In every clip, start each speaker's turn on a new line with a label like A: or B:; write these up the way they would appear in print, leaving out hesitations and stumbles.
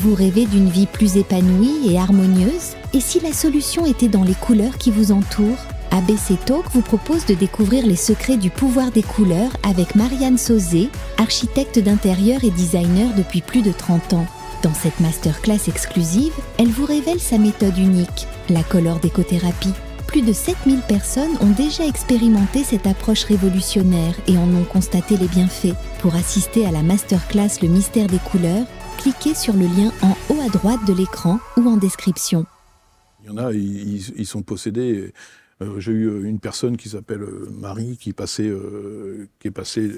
A: Vous rêvez d'une vie plus épanouie et harmonieuse? Et si la solution était dans les couleurs qui vous entourent? ABC Talk vous propose de découvrir les secrets du pouvoir des couleurs avec Marianne Sauzé, architecte d'intérieur et designer depuis plus de 30 ans. Dans cette masterclass exclusive, elle vous révèle sa méthode unique, la Color Décothérapie. Plus de 7000 personnes ont déjà expérimenté cette approche révolutionnaire et en ont constaté les bienfaits. Pour assister à la masterclass Le mystère des couleurs, cliquez sur le lien en haut à droite de l'écran ou en description.
B: Il y en a, ils sont possédés. J'ai eu une personne qui s'appelle Marie qui est passée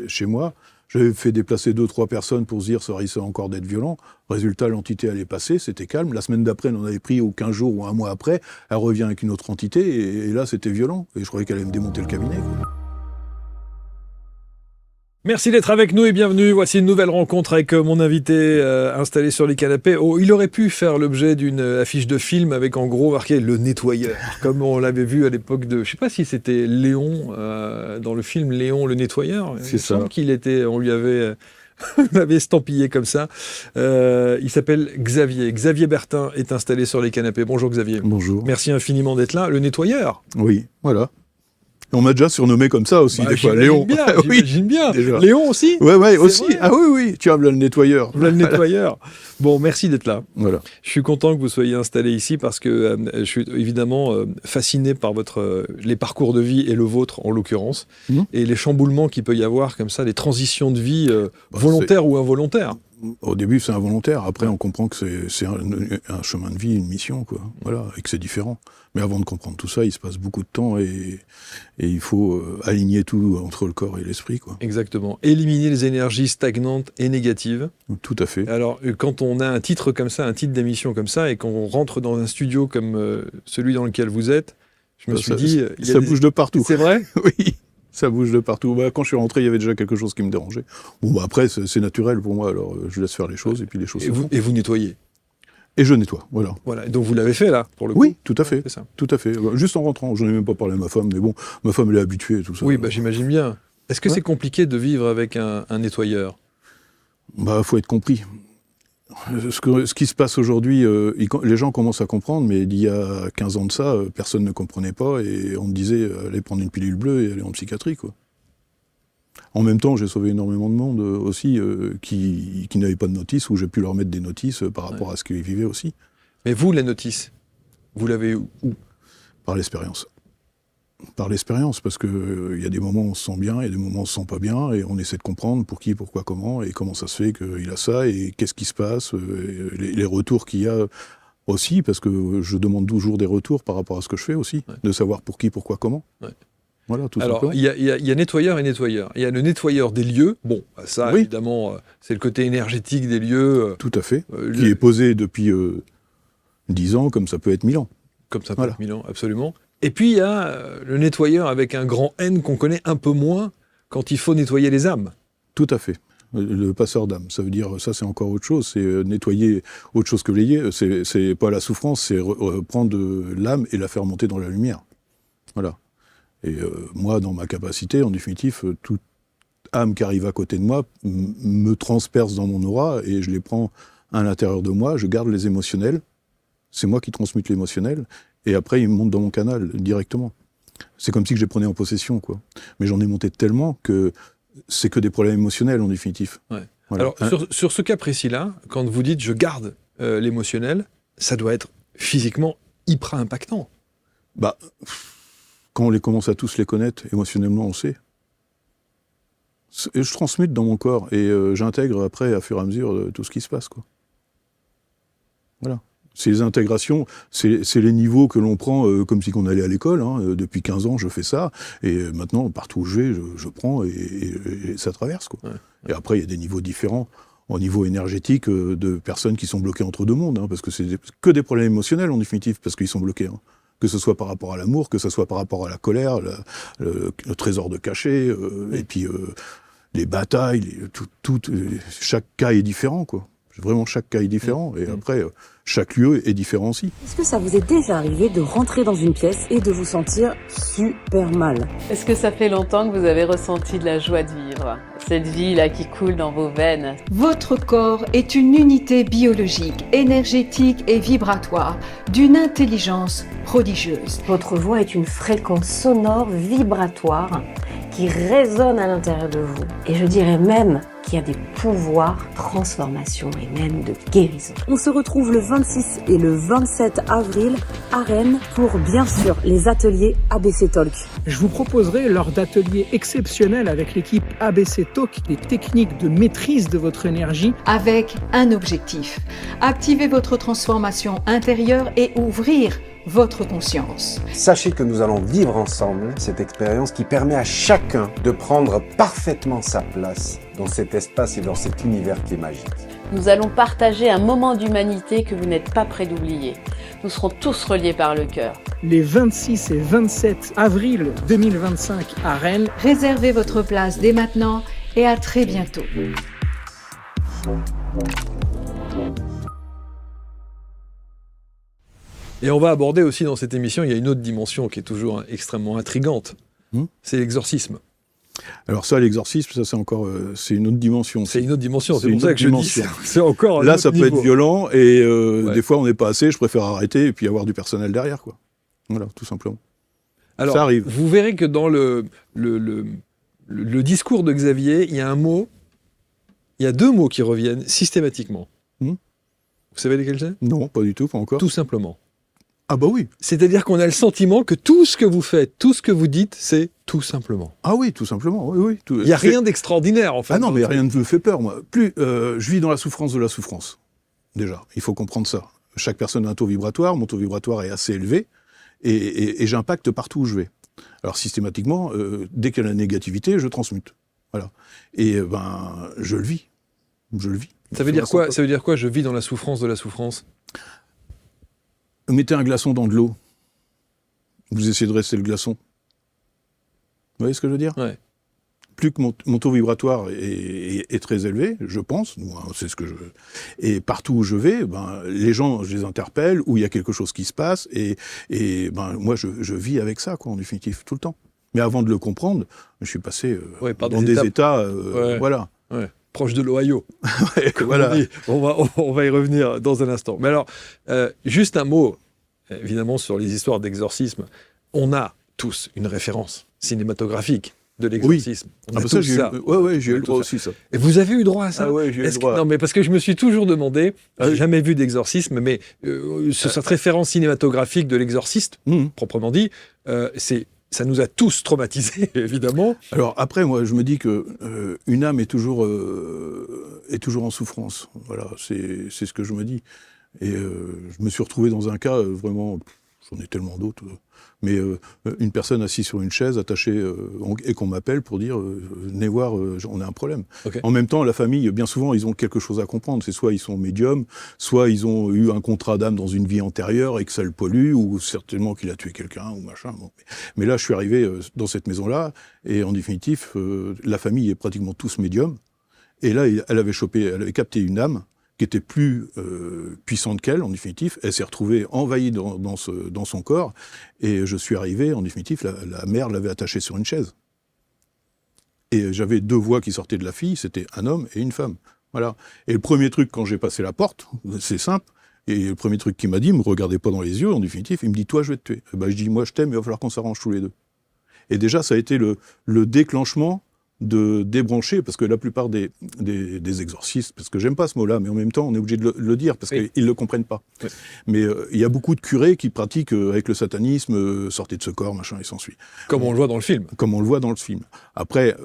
B: chez moi. J'avais fait déplacer 2-3 personnes pour se dire ça risque encore d'être violent. Résultat, l'entité allait passer, c'était calme. La semaine d'après, elle en avait pris 15 jours ou un mois après. Elle revient avec une autre entité et là, c'était violent. Et je croyais qu'elle allait me démonter le cabinet, quoi.
C: Merci d'être avec nous et bienvenue. Voici une nouvelle rencontre avec mon invité installé sur les canapés. Oh, il aurait pu faire l'objet d'une affiche de film avec en gros marqué le nettoyeur, comme on l'avait vu à l'époque de, je sais pas si c'était Léon dans le film Léon le nettoyeur.
B: C'est ça.
C: On lui avait on l'avait estampillé comme ça. Il s'appelle Xavier. Xavier Bertin est installé sur les canapés. Bonjour Xavier.
B: Bonjour.
C: Merci infiniment d'être là. Le nettoyeur.
B: Oui, voilà. On m'a déjà surnommé comme ça aussi, des fois. Léon.
C: J'imagine bien.
B: Déjà.
C: Léon aussi.
B: Ouais, aussi.
C: Vrai.
B: Ah oui. Tu as le nettoyeur.
C: Le nettoyeur. Bon, merci d'être là.
B: Voilà.
C: Je suis content que vous soyez installé ici parce que je suis évidemment fasciné par les parcours de vie et le vôtre en l'occurrence, et les chamboulements qu'il peut y avoir comme ça, les transitions de vie volontaires ou involontaires.
B: Au début, c'est involontaire. Après, on comprend que c'est un chemin de vie, une mission, quoi. Voilà, et que c'est différent. Mais avant de comprendre tout ça, il se passe beaucoup de temps et il faut aligner tout entre le corps et l'esprit, quoi.
C: Exactement. Éliminer les énergies stagnantes et négatives.
B: Tout à fait.
C: Alors, quand on a un titre comme ça, un titre d'émission comme ça, et qu'on rentre dans un studio comme celui dans lequel vous êtes, je me suis dit...
B: Ça bouge de partout.
C: C'est vrai ?
B: Oui. Ça bouge de partout. Quand je suis rentré, il y avait déjà quelque chose qui me dérangeait. Bon, après, c'est naturel pour moi, alors je laisse faire les choses, et puis les choses se font.
C: Et vous nettoyez ?
B: Et je nettoie, voilà.
C: Voilà. Donc vous l'avez fait, là, pour le coup ?
B: Oui, tout à fait.
C: C'est ça.
B: Tout à fait. Juste en rentrant. J'en ai même pas parlé à ma femme, mais bon, ma femme, elle est habituée et tout ça.
C: Oui, j'imagine bien. Est-ce que c'est compliqué de vivre avec un nettoyeur ?
B: Faut être compris. Ce qui se passe aujourd'hui, les gens commencent à comprendre, mais il y a 15 ans de ça, personne ne comprenait pas et on me disait allez prendre une pilule bleue et aller en psychiatrie, quoi. En même temps, j'ai sauvé énormément de monde aussi qui n'avaient pas de notice, où j'ai pu leur mettre des notices par rapport à ce qu'ils vivaient aussi.
C: Mais vous, la notice, vous l'avez où ?
B: Par l'expérience. Par l'expérience, parce qu'il y a des moments où on se sent bien, il y a des moments où on se sent pas bien, et on essaie de comprendre pour qui, pourquoi, comment, et comment ça se fait qu'il a ça, et qu'est-ce qui se passe, les retours qu'il y a aussi, parce que je demande toujours des retours par rapport à ce que je fais aussi, de savoir pour qui, pourquoi, comment.
C: Ouais.
B: Voilà, tout
C: Alors,
B: simplement.
C: il y a nettoyeur et nettoyeur. Il y a le nettoyeur des lieux. Bon, ça, évidemment, c'est le côté énergétique des lieux.
B: Tout à fait. Qui est posé depuis 10 ans, comme ça peut être 1000 ans.
C: Comme ça peut être 1000 ans, absolument. Et puis, il y a le nettoyeur avec un grand N qu'on connaît un peu moins quand il faut nettoyer les âmes.
B: Tout à fait. Le passeur d'âme, ça veut dire, ça c'est encore autre chose, c'est nettoyer autre chose que l'ayer, c'est pas la souffrance, c'est prendre l'âme et la faire monter dans la lumière. Voilà. Et moi, dans ma capacité, en définitive, toute âme qui arrive à côté de moi me transperce dans mon aura et je les prends à l'intérieur de moi, je garde les émotionnels, c'est moi qui transmute l'émotionnel, et après ils montent dans mon canal directement. C'est comme si que je les prenais en possession, quoi. Mais j'en ai monté tellement que c'est que des problèmes émotionnels, en définitive.
C: Ouais.
B: Voilà.
C: Alors, sur ce cas précis-là, quand vous dites « je garde l'émotionnel », ça doit être physiquement hyper impactant.
B: Quand on commence à tous les connaître, émotionnellement, on sait. Et je transmute dans mon corps, et j'intègre après, à fur et à mesure, tout ce qui se passe, quoi. Voilà. C'est les intégrations, c'est les niveaux que l'on prend comme si on allait à l'école. Depuis 15 ans, je fais ça. Et maintenant, partout où je vais, je prends et ça traverse, quoi. Ouais. Et après, il y a des niveaux différents. Au niveau énergétique, de personnes qui sont bloquées entre deux mondes. Parce que c'est que des problèmes émotionnels, en définitive, parce qu'ils sont bloqués. Que ce soit par rapport à l'amour, que ce soit par rapport à la colère, le trésor de cachet, et puis les batailles, chaque cas est différent, quoi. Vraiment, chaque cas est différent. Et après, chaque lieu est différent aussi.
D: Est-ce que ça vous est déjà arrivé de rentrer dans une pièce et de vous sentir super mal?
E: Est-ce que ça fait longtemps que vous avez ressenti de la joie de vivre? Cette vie là qui coule dans vos veines?
F: Votre corps est une unité biologique, énergétique et vibratoire d'une intelligence prodigieuse.
D: Votre voix est une fréquence sonore vibratoire qui résonne à l'intérieur de vous. Et je dirais même qu'il y a des pouvoirs de transformation et même de guérison. On se retrouve le 26 et le 27 avril à Rennes pour, bien sûr, les ateliers ABC Talk.
G: Je vous proposerai, lors d'ateliers exceptionnels avec l'équipe ABC Talk, des techniques de maîtrise de votre énergie.
F: Avec un objectif, activer votre transformation intérieure et ouvrir votre conscience.
H: Sachez que nous allons vivre ensemble cette expérience qui permet à chacun de prendre parfaitement sa place dans cet espace et dans cet univers qui est magique.
E: Nous allons partager un moment d'humanité que vous n'êtes pas prêts d'oublier. Nous serons tous reliés par le cœur.
G: Les 26 et 27 avril 2025 à Rennes.
F: Réservez votre place dès maintenant et à très bientôt.
C: Et on va aborder aussi dans cette émission, il y a une autre dimension qui est toujours extrêmement intrigante. C'est l'exorcisme.
B: Alors ça, l'exorcisme, ça c'est encore, c'est une autre dimension.
C: C'est une autre dimension, c'est
B: une
C: pour ça
B: autre
C: que je dis
B: dimension.
C: c'est encore un
B: Là,
C: autre
B: ça peut
C: niveau.
B: être violent et
C: Ouais.
B: des fois on n'est pas assez, je préfère arrêter et puis avoir du personnel derrière, quoi. Voilà, tout simplement.
C: Alors,
B: ça arrive.
C: vous verrez que dans le discours de Xavier, il y a un mot, il y a deux mots qui reviennent systématiquement. Vous savez lesquels c'est?
B: Non, pas du tout, pas encore.
C: Tout simplement.
B: Ah bah oui.
C: C'est-à-dire qu'on a le sentiment que tout ce que vous faites, tout ce que vous dites, c'est tout simplement.
B: Ah oui, tout simplement, oui.
C: Il n'y a rien d'extraordinaire, en fait.
B: Ah non, mais rien ne me fait peur, moi. Plus je vis dans la souffrance de la souffrance, déjà. Il faut comprendre ça. Chaque personne a un taux vibratoire, mon taux vibratoire est assez élevé, et j'impacte partout où je vais. Alors systématiquement, dès qu'il y a la négativité, je transmute. Voilà. Et je le vis. Je le vis.
C: Ça veut dire quoi? Ça veut dire quoi, je vis dans la souffrance de la souffrance?
B: Mettez un glaçon dans de l'eau. Vous essayez de rester le glaçon. Vous voyez ce que je veux dire?
C: Ouais.
B: Plus que mon taux vibratoire est très élevé, je pense, moi, c'est ce que je... Et partout où je vais, les gens, je les interpelle, où il y a quelque chose qui se passe, et moi, je vis avec ça, quoi, en définitive, tout le temps. Mais avant de le comprendre, je suis passé
C: par
B: dans des états, voilà.
C: Ouais. Proche de l'Ohio.
B: Voilà.
C: On va y revenir dans un instant. Mais alors, juste un mot, évidemment, sur les histoires d'exorcisme. On a tous une référence cinématographique de l'exorcisme.
B: Oui.
C: On a
B: ça,
C: tous
B: j'ai
C: ça.
B: j'ai eu le droit aussi, ça.
C: Et vous avez eu droit à ça?
B: Ah ouais, j'ai eu le droit.
C: Non, mais parce que je me suis toujours demandé, j'ai jamais vu d'exorcisme, mais cette référence cinématographique de l'exorciste, proprement dit, ça nous a tous traumatisés, évidemment.
B: Alors après, moi, je me dis que une âme est toujours en souffrance. Voilà, c'est ce que je me dis. Et je me suis retrouvé dans un cas vraiment, j'en ai tellement d'autres, mais une personne assise sur une chaise, attachée, et qu'on m'appelle pour dire venez voir, on a un problème.
C: Okay.
B: En même temps, la famille, bien souvent, ils ont quelque chose à comprendre. C'est soit ils sont médiums, soit ils ont eu un contrat d'âme dans une vie antérieure et que ça le pollue, ou certainement qu'il a tué quelqu'un, ou machin. Bon. Mais là, je suis arrivé dans cette maison-là, et en définitif, la famille est pratiquement tous médiums. Et là, elle avait capté une âme qui était plus puissante qu'elle, en définitif. Elle s'est retrouvée envahie dans son corps, et je suis arrivé, en définitif, la mère l'avait attachée sur une chaise. Et j'avais deux voix qui sortaient de la fille, c'était un homme et une femme. Voilà. Et le premier truc, quand j'ai passé la porte, c'est simple, et le premier truc qu'il m'a dit, me regardez pas dans les yeux, en définitif, il me dit, toi, je vais te tuer. Et je dis, moi, je t'aime, il va falloir qu'on s'arrange tous les deux. Et déjà, ça a été le déclenchement de débrancher, parce que la plupart des exorcistes, parce que j'aime pas ce mot-là, mais en même temps, on est obligé de le dire, parce qu'ils le comprennent pas. Oui. Mais il y a beaucoup de curés qui pratiquent avec le satanisme, sortez de ce corps, machin, et s'ensuit.
C: Comme on le voit dans le film.
B: Comme on le voit dans le film. Après,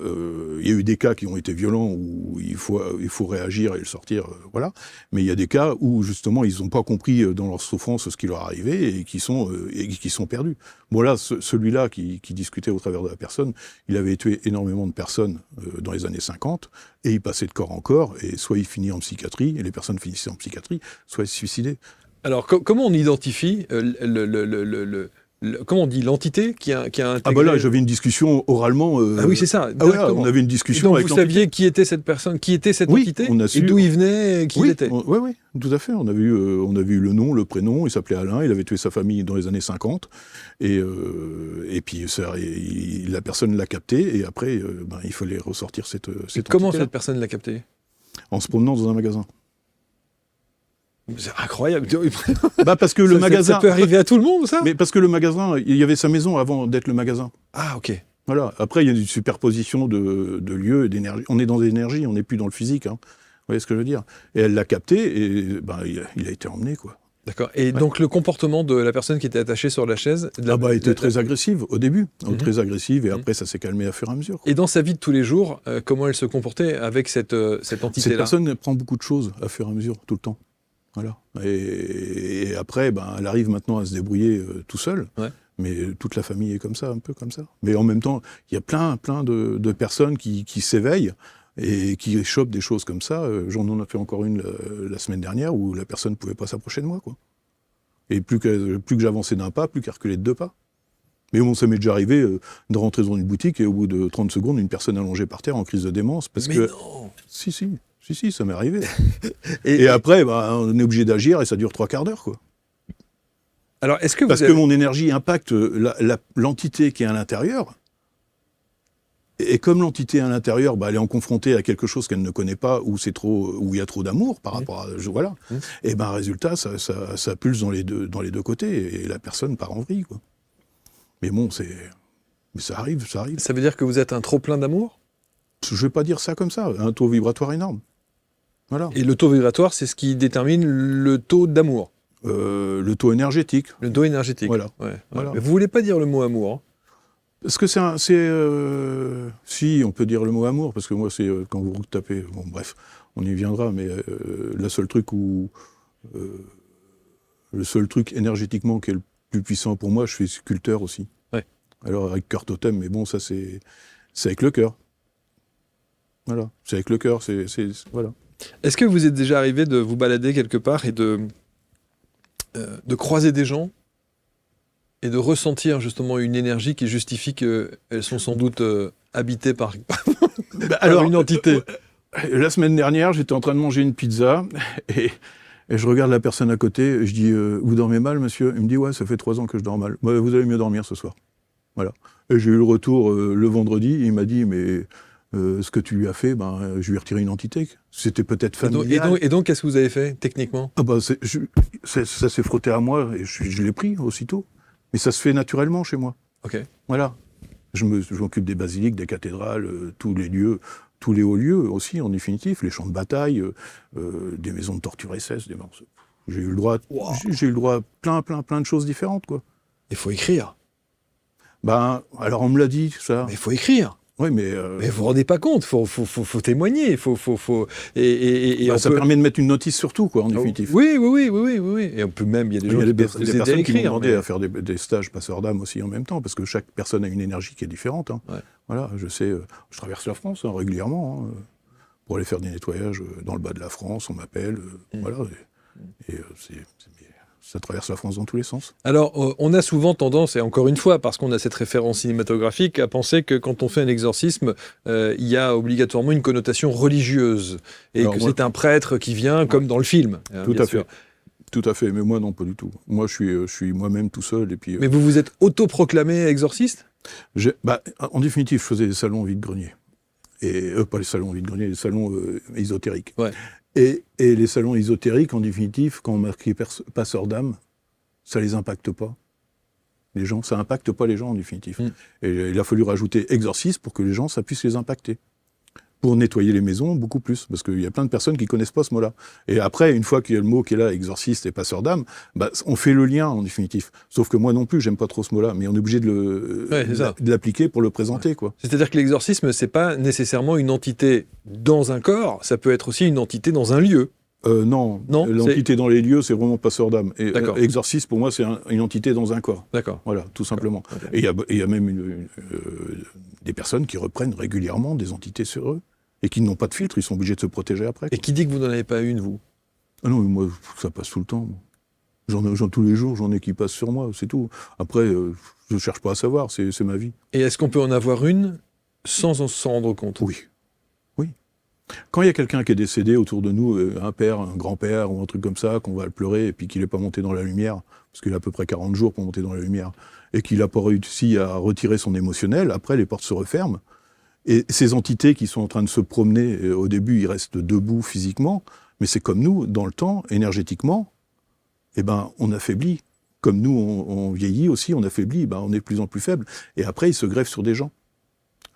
B: il y a eu des cas qui ont été violents, où il faut réagir et le sortir, voilà. Mais il y a des cas où, justement, ils n'ont pas compris dans leur souffrance ce qui leur arrivait, et qui sont perdus. Bon là, celui-là qui discutait au travers de la personne, il avait tué énormément de personnes dans les années 50, et il passait de corps en corps, et soit il finit en psychiatrie, et les personnes finissaient en psychiatrie, soit ils se suicidaient.
C: Alors, comment on identifie comment on dit, l'entité qui a intégré...
B: Ah bah là, j'avais une discussion oralement...
C: Ah oui, c'est ça,
B: Ah ouais,
C: directement.
B: on avait une
C: Et
B: discussion
C: donc
B: avec
C: vous saviez qui était cette personne, qui était cette
B: Oui,
C: entité,
B: on a
C: et
B: su-
C: d'où il venait, et qui il
B: Oui,
C: était.
B: oui, tout à fait. On a vu le nom, le prénom. Il s'appelait Alain. Il avait tué sa famille dans les années 50. Et puis la personne l'a capté. Et après, il fallait ressortir cette
C: Comment
B: entité-là.
C: cette personne l'a capté?
B: En se promenant dans un magasin.
C: C'est incroyable.
B: Parce que le magasin...
C: Ça peut arriver à tout le monde, ça?
B: Mais parce que le magasin, il y avait sa maison avant d'être le magasin.
C: Ah, ok.
B: Voilà. Après, il y a une superposition de lieux et d'énergie. On est dans l'énergie, on n'est plus dans le physique. Hein. Vous voyez ce que je veux dire? Et elle l'a capté et il a été emmené, quoi.
C: D'accord. Et donc, le comportement de la personne qui était attachée sur la chaise...
B: était très agressive au début. Très agressive, et
C: Mhm.
B: après, ça s'est calmé à fur et à mesure. Quoi.
C: Et dans sa vie de tous les jours, comment elle se comportait avec cette
B: Cette
C: entité-là?
B: personne elle prend beaucoup de choses à fur et à mesure, tout le temps. Voilà. Et après, elle arrive maintenant à se débrouiller tout seul.
C: Ouais.
B: Mais toute la famille est comme ça, un peu comme ça. Mais en même temps, il y a plein de personnes qui s'éveillent et qui chopent des choses comme ça. J'en en ai fait encore une la semaine dernière où la personne ne pouvait pas s'approcher de moi, quoi. Et plus que j'avançais d'un pas, plus qu'elle reculait de 2 pas. Mais bon, ça m'est déjà arrivé de rentrer dans une boutique et au bout de 30 secondes, une personne allongée par terre en crise de démence.
C: Mais non.
B: Si, ça m'est arrivé. et après, on est obligé d'agir et ça dure 3/4 d'heure, quoi.
C: Alors, est-ce que
B: Parce que mon énergie impacte l'entité qui est à l'intérieur. Et comme l'entité à l'intérieur, elle est en confrontée à quelque chose qu'elle ne connaît pas, où il y a trop d'amour par rapport à... Voilà. Et résultat, ça pulse dans les deux côtés, et la personne part en vrille, quoi. Mais bon, mais ça arrive.
C: Ça veut dire que vous êtes un trop-plein d'amour?
B: Je ne vais pas dire ça comme ça, un taux vibratoire énorme. Voilà.
C: Et le taux vibratoire, c'est ce qui détermine le taux d'amour?
B: Le taux énergétique.
C: Le taux énergétique.
B: Voilà.
C: Ouais.
B: Voilà.
C: Mais vous voulez pas dire le mot amour, hein?
B: Parce que si, on peut dire le mot amour, parce que moi, c'est quand vous tapez... Bon, bref, on y viendra, mais le seul truc énergétiquement qui est le plus puissant pour moi, je suis sculpteur aussi.
C: Ouais.
B: Alors, avec cœur totem, mais bon, ça, c'est avec le cœur. Voilà, c'est avec le cœur, voilà.
C: Est-ce que vous êtes déjà arrivé de vous balader quelque part et de croiser des gens et de ressentir justement une énergie qui justifie qu'elles sont sans doute habitées par une entité?
B: La semaine dernière, j'étais en train de manger une pizza et je regarde la personne à côté et je dis vous dormez mal, monsieur? Il me dit ouais, ça fait 3 ans que je dors mal. Vous allez mieux dormir ce soir. Voilà. Et j'ai eu le retour le vendredi, il m'a dit mais ce que tu lui as fait, je lui ai retiré une entité. C'était peut-être familial.
C: Et donc, qu'est-ce que vous avez fait techniquement?
B: Ça s'est frotté à moi et je l'ai pris aussitôt. Mais ça se fait naturellement chez moi.
C: Ok.
B: Voilà. Je m'occupe des basiliques, des cathédrales, tous les lieux, tous les hauts lieux aussi, en définitive, les champs de bataille, des maisons de torture SS. J'ai eu le droit, j'ai eu le droit à plein de choses différentes, quoi.
C: Il faut écrire.
B: Alors on me l'a dit, ça.
C: Mais il faut écrire.
B: Oui, mais
C: vous vous rendez pas compte, faut témoigner,
B: ça permet de mettre une notice sur tout, quoi, en définitive.
C: Oui. Et on peut même, il y a des gens qui peuvent vous aider à
B: personnes qui m'ont
C: écrire.
B: demandé à faire des stages passeurs d'âme aussi en même temps, parce que chaque personne a une énergie qui est différente. Hein.
C: Ouais.
B: Voilà, je sais, je traverse la France régulièrement pour aller faire des nettoyages dans le bas de la France. On m'appelle, voilà, ça traverse la France dans tous les sens.
C: Alors, on a souvent tendance, et encore une fois, parce qu'on a cette référence cinématographique, à penser que quand on fait un exorcisme, il y a obligatoirement une connotation religieuse, et alors, c'est un prêtre qui vient, comme dans le film.
B: Tout à fait. Tout à fait, mais moi non, pas du tout. Moi, je suis moi-même tout seul. Et puis,
C: mais vous vous êtes autoproclamé exorciste?
B: En définitive, je faisais des salons vide-grenier. Et pas les salons vide-grenier, les salons ésotériques. Ouais. Et les salons ésotériques, en définitive, quand on marquait passeur d'âme, ça les impacte pas. Les gens, ça impacte pas les gens, en définitive. Et il a fallu rajouter exorciste pour que les gens, ça puisse les impacter. Pour nettoyer les maisons, beaucoup plus. Parce qu'il y a plein de personnes qui connaissent pas ce mot-là. Et après, une fois qu'il y a le mot qui est là, exorciste et passeur d'âme, on fait le lien, en définitive. Sauf que moi non plus, j'aime pas trop ce mot-là. Mais on est obligé de l'appliquer pour le présenter, quoi.
C: C'est-à-dire que l'exorcisme, c'est pas nécessairement une entité dans un corps, ça peut être aussi une entité dans un lieu.
B: Non, l'entité dans les lieux, c'est vraiment passeur d'âme. Et exorciste, pour moi, c'est une entité dans un corps.
C: D'accord.
B: Voilà, tout simplement. Okay. Et il y a même des personnes qui reprennent régulièrement des entités sur eux et qui n'ont pas de filtre, ils sont obligés de se protéger après.
C: Et qui dit que vous n'en avez pas une, vous?
B: Ah non, mais moi, ça passe tout le temps. Tous les jours, j'en ai qui passent sur moi, c'est tout. Après, je ne cherche pas à savoir, c'est ma vie.
C: Et est-ce qu'on peut en avoir une sans s'en rendre compte?
B: Oui. Quand il y a quelqu'un qui est décédé autour de nous, un père, un grand-père ou un truc comme ça, qu'on va le pleurer et puis qu'il n'est pas monté dans la lumière, parce qu'il a à peu près 40 jours pour monter dans la lumière, et qu'il n'a pas réussi à retirer son émotionnel, après les portes se referment. Et ces entités qui sont en train de se promener, au début ils restent debout physiquement, mais c'est comme nous, dans le temps, énergétiquement, on affaiblit. Comme nous, on vieillit aussi, on affaiblit, on est de plus en plus faible. Et après, ils se greffent sur des gens.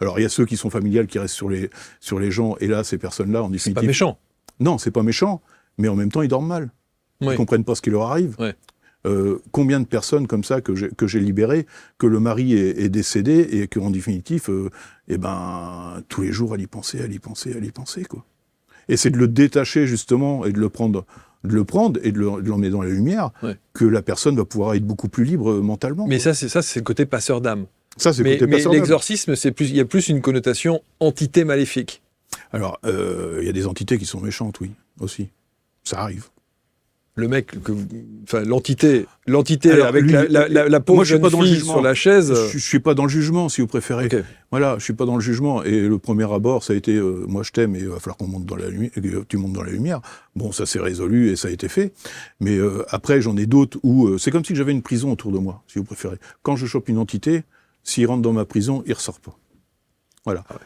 B: Alors, il y a ceux qui sont familiales qui restent sur les gens, et là, ces personnes-là, en définitive...
C: C'est pas méchant.
B: Non, c'est pas méchant, mais en même temps, ils dorment mal. Ils ne comprennent pas ce qui leur arrive.
C: Ouais.
B: Combien de personnes comme ça que j'ai libérées, que le mari est décédé, et qu'en définitive, tous les jours, elle y pensait, quoi. Et c'est de le détacher, justement, et de le prendre et de l'emmener dans la lumière, que la personne va pouvoir être beaucoup plus libre mentalement.
C: Mais ça, c'est le côté passeur d'âme.
B: Ça, c'est
C: mais
B: côté passeur d'âme.
C: L'exorcisme, il y a plus une connotation entité maléfique.
B: Alors, il y a des entités qui sont méchantes, oui, aussi. Ça arrive.
C: Le mec, l'entité alors, avec lui, la pauvre jeune fille sur la chaise...
B: Je suis pas dans le jugement, si vous préférez.
C: Okay.
B: Voilà, je suis pas dans le jugement. Et le premier abord, ça a été moi je t'aime et il va falloir qu'on monte dans la lumière, que tu montes dans la lumière. Bon, ça s'est résolu et ça a été fait. Mais après, j'en ai d'autres où c'est comme si j'avais une prison autour de moi, si vous préférez. Quand je chope une entité, s'il rentre dans ma prison, il ressort pas. Voilà. Ah ouais.